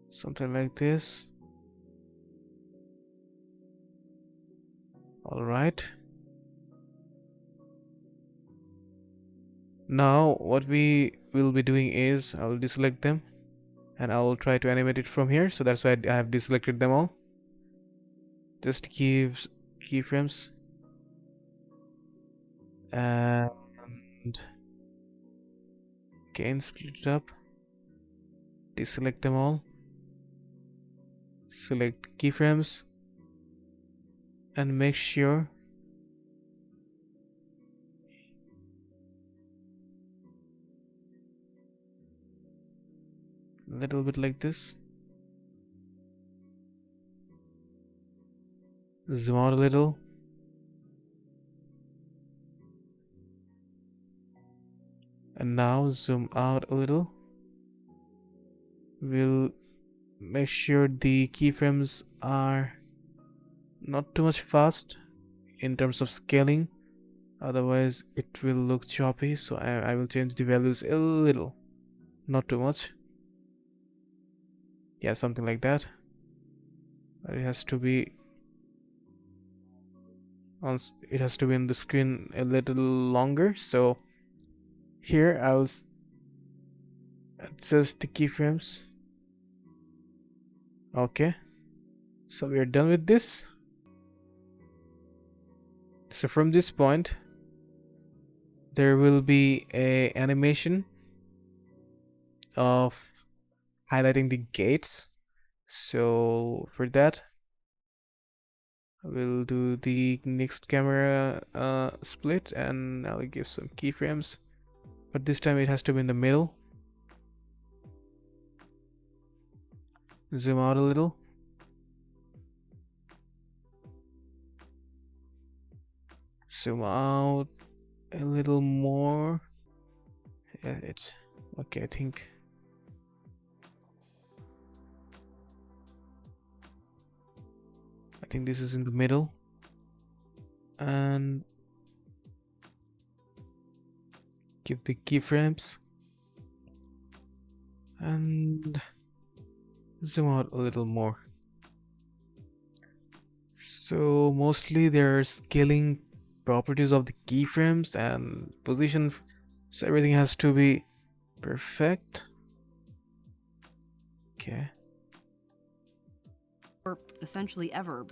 something like this. All right, now what we will be doing is I'll deselect them and I will try to animate it from here. So that's why I have deselected them all. Just give keyframes and again split it up, deselect them all, select keyframes and make sure a little bit like this, zoom out a little, And now zoom out a little. We'll make sure the keyframes are not too much fast in terms of scaling, otherwise it will look choppy. So I will change the values a little, not too much. Yeah, something like that. It has to be on, it has to be in the screen a little longer. So here I'll adjust the keyframes. Okay, so we are done with this. So from this point there will be a animation of highlighting the gates. So for that we'll do the next camera split, and I'll give some keyframes, but this time it has to be in the middle. Zoom out a little. Zoom out a little more. Yeah, it's okay. I think this is in the middle, and give the keyframes and zoom out a little more. So mostly there are scaling properties of the keyframes and position, so everything has to be perfect. Okay. Or essentially ever.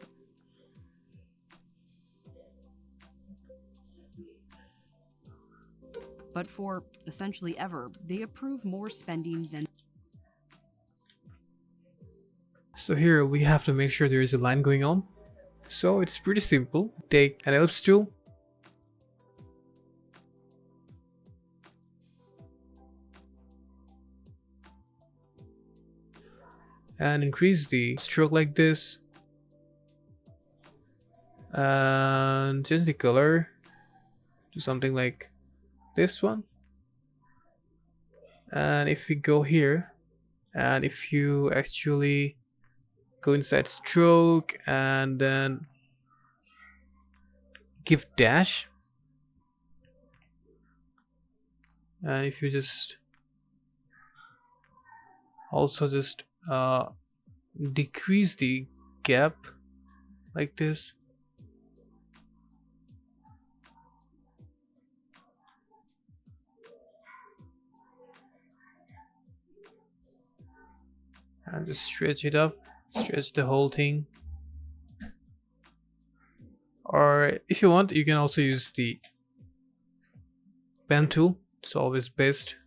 But for essentially ever, they approve more spending than. So here we have to make sure there is a line going on. So it's pretty simple. Take an ellipse tool and increase the stroke like this, and change the color to something like this one. And if we go here, and if you actually go inside stroke and then give dash, and if you just also just decrease the gap like this, and just stretch it up, stretch the whole thing. Or if you want, you can also use the pen tool. It's always best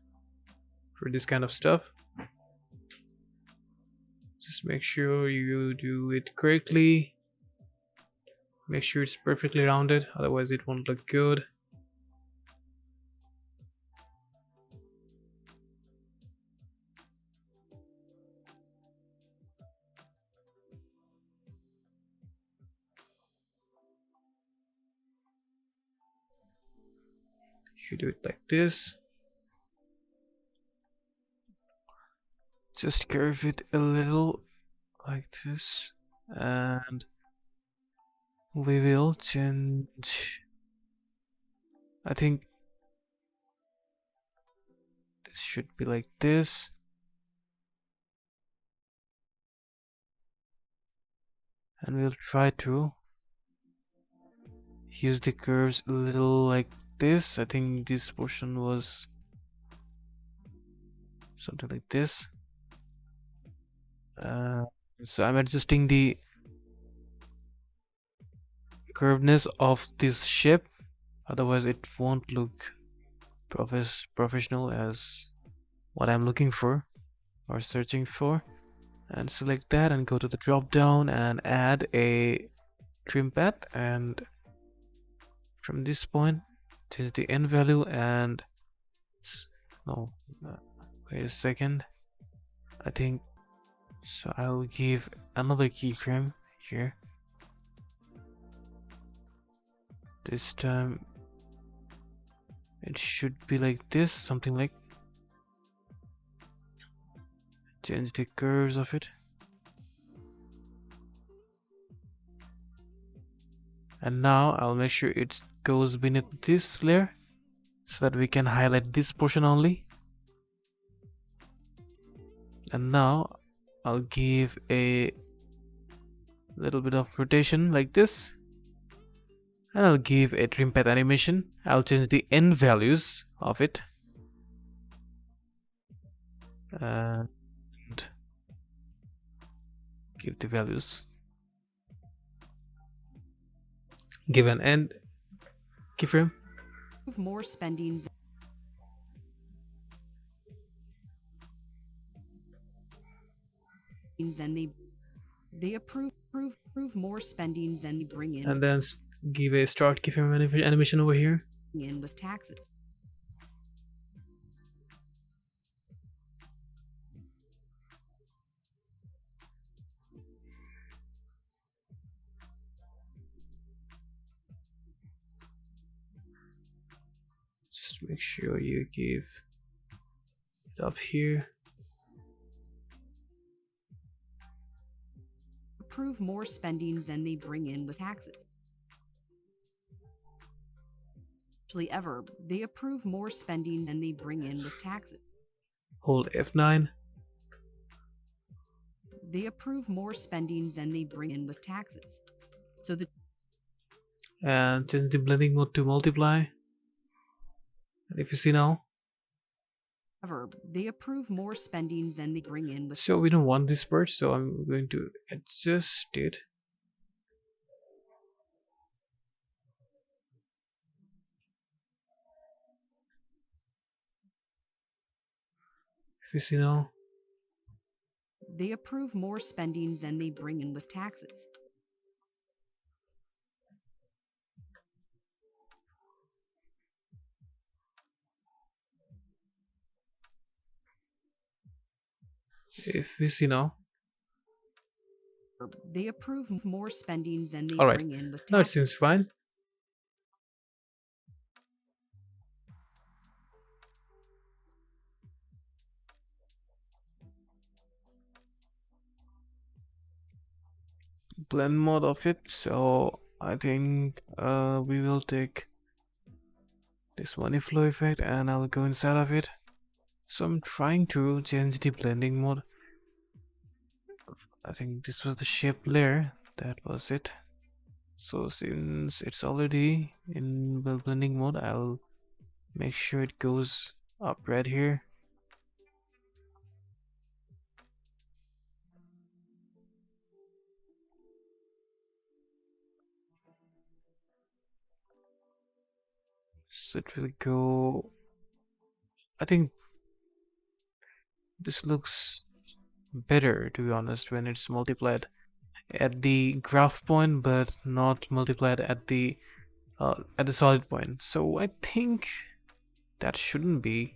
for this kind of stuff. Just make sure you do it correctly. Make sure it's perfectly rounded, otherwise it won't look good. If you do it like this, just curve it a little like this, and we will change. I think this should be like this. And we'll try to use the curves a little like this. I think this portion was something like this. So I'm adjusting the curvedness of this shape, otherwise it won't look professional as what I'm looking for or searching for. And select that and go to the drop down and add a trim pad, and from this point change the end value and no, wait a second, I think so. I'll give another keyframe here. This time it should be like this, something like. Change the curves of it. And now I'll make sure it goes beneath this layer so that we can highlight this portion only. And now I'll give a little bit of rotation like this. And I'll give a trim path animation. I'll change the end values of it. And give the values. Give an end keyframe. More spending than they approve more spending than they bring in. And then give a start keyframe animation over here. In with taxes. Just make sure you give it up here. Approve more spending than they bring in with taxes. Actually, ever, they approve more spending than they bring in with taxes. Hold F9. They approve more spending than they bring in with taxes. So the And change the blending mode to multiply. And if you see now, they approve more spending than they bring in with. so we don't want this part, so I'm going to adjust it. If you see now, they approve more spending than they bring in with taxes. if we see now, they approve more spending than they all right, bring in with taxes. now it seems fine. Blend mode of it, so I think we will take this money flow effect and I'll go inside of it. So I'm trying to change the blending mode. I think this was the shape layer, that was it. So since it's already in the blending mode, I'll make sure it goes up right here. So it will go, I think this looks better, to be honest, when it's multiplied at the graph point but not multiplied at the solid point. So I think that shouldn't be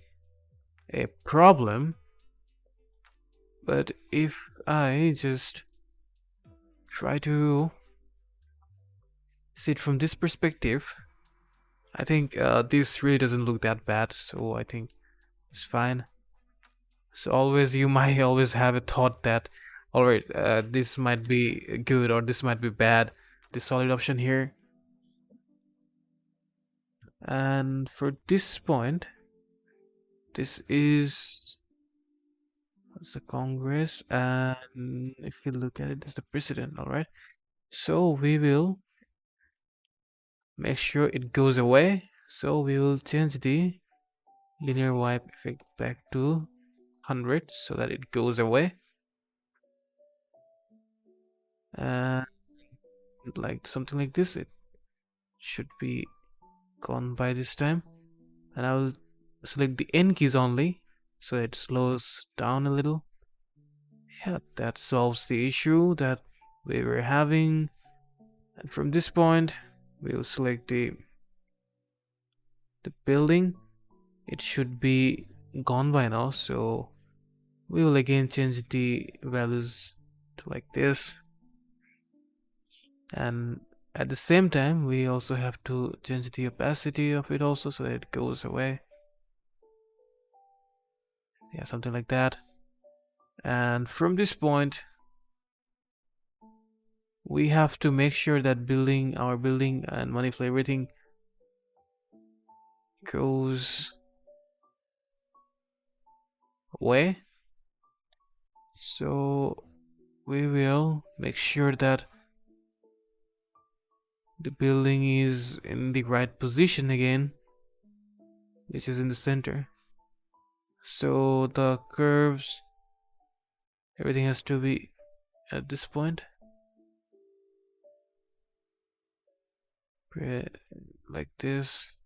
a problem. But if I just try to see it from this perspective, I think this really doesn't look that bad, so I think it's fine. So always, you might always have a thought that, alright, this might be good or this might be bad, the solid option here. And for this point, this is, what's the Congress, and if you look at it, it's the president, alright? So we will make sure it goes away. So we will change the linear wipe effect back to 100 so that it goes away. And like something like this, it should be gone by this time. And I will select the N keys only so it slows down a little. Yeah, that solves the issue that we were having. And from this point, we will select the building. It should be gone by now, so we will again change the values to like this, and At the same time, we also have to change the opacity of it also so that it goes away. Yeah, something like that. And from this point, we have to make sure that our building and money flow, everything goes away. So we will make sure that the building is in the right position again, which is in the center. So the curves, everything has to be at this point. Like this.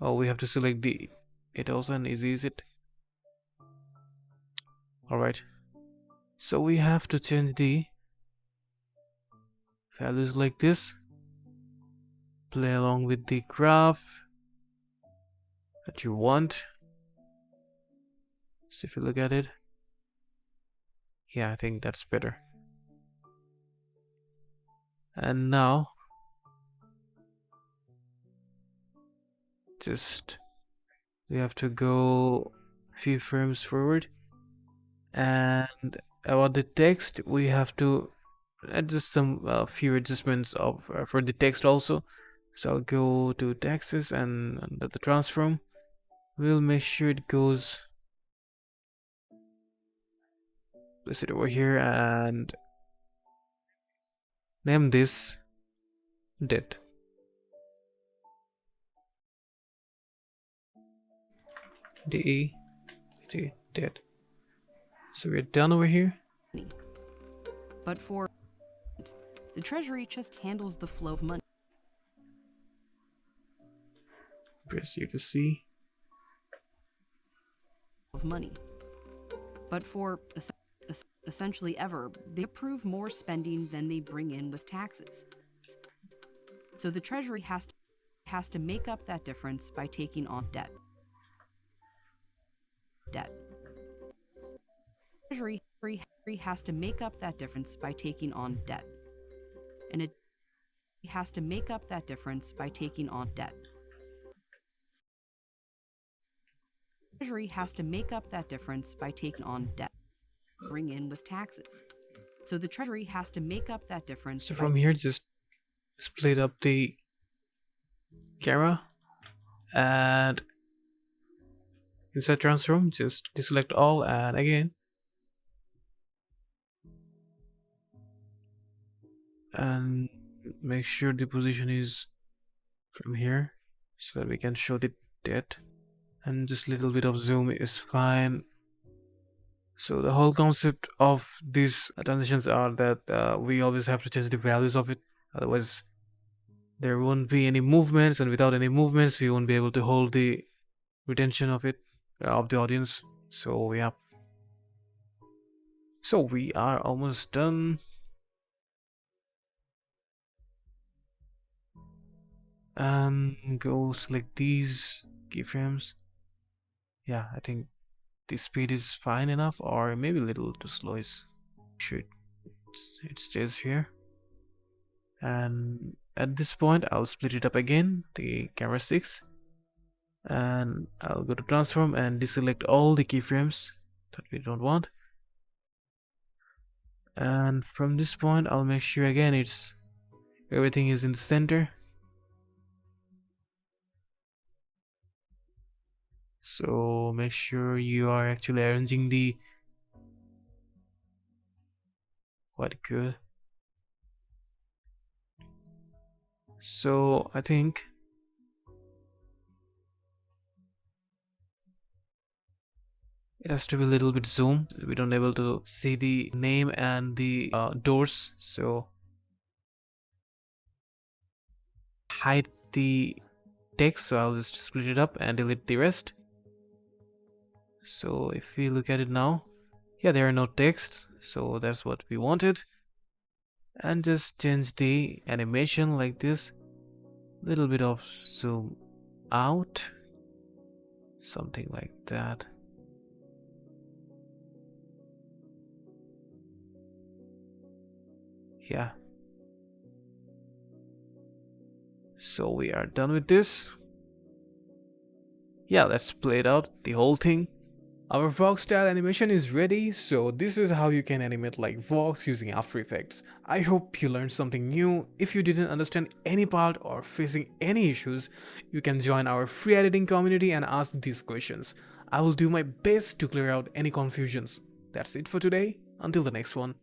Oh, we have to select the it also and is it. Alright. So we have to change the values like this. Play along with the graph that you want. So if you look at it, yeah, I think that's better. And now just we have to go a few frames forward, and about the text we have to adjust some few adjustments of for the text also. So I'll go to texts and under the transform we'll make sure it goes, place it over here and name this dead. D dead. So we're done over here. But for the Treasury just handles the flow of money. Press here to see. But for essentially ever, they approve more spending than they bring in with taxes. So the Treasury has to make up that difference by taking on debt. Treasury has to make up that difference by taking on debt. And it has to make up that difference by taking on debt. Treasury has to make up that difference by taking on debt, bring in with taxes. So the Treasury has to make up that difference. So from here, just split up the camera and inside transform, just deselect all and again. And make sure the position is from here so that we can show the dead. And just a little bit of zoom is fine. So the whole concept of these transitions are that we always have to change the values of it, otherwise there won't be any movements, and without any movements we won't be able to hold the retention of it, of the audience. So yeah, so we are almost done. Go select these keyframes. Yeah, I think the speed is fine enough, or maybe a little too slow. Is should it stays here. And at this point I'll split it up again, the camera 6, and I'll go to transform and deselect all the keyframes that we don't want. And from this point I'll make sure again everything is in the center. So make sure you are actually arranging the quite good. So I think it has to be a little bit zoom. We don't able to see the name and the doors. So hide the text. So I'll just split it up and delete the rest. So if we look at it now, yeah, there are no texts. So that's what we wanted. And just change the animation like this. Little bit of zoom out. Something like that. Yeah. So we are done with this. Yeah, let's play it out, the whole thing. Our Vox style animation is ready, so this is how you can animate like Vox using After Effects. I hope you learned something new. If you didn't understand any part or facing any issues, you can join our free editing community and ask these questions. I will do my best to clear out any confusions. That's it for today. Until the next one.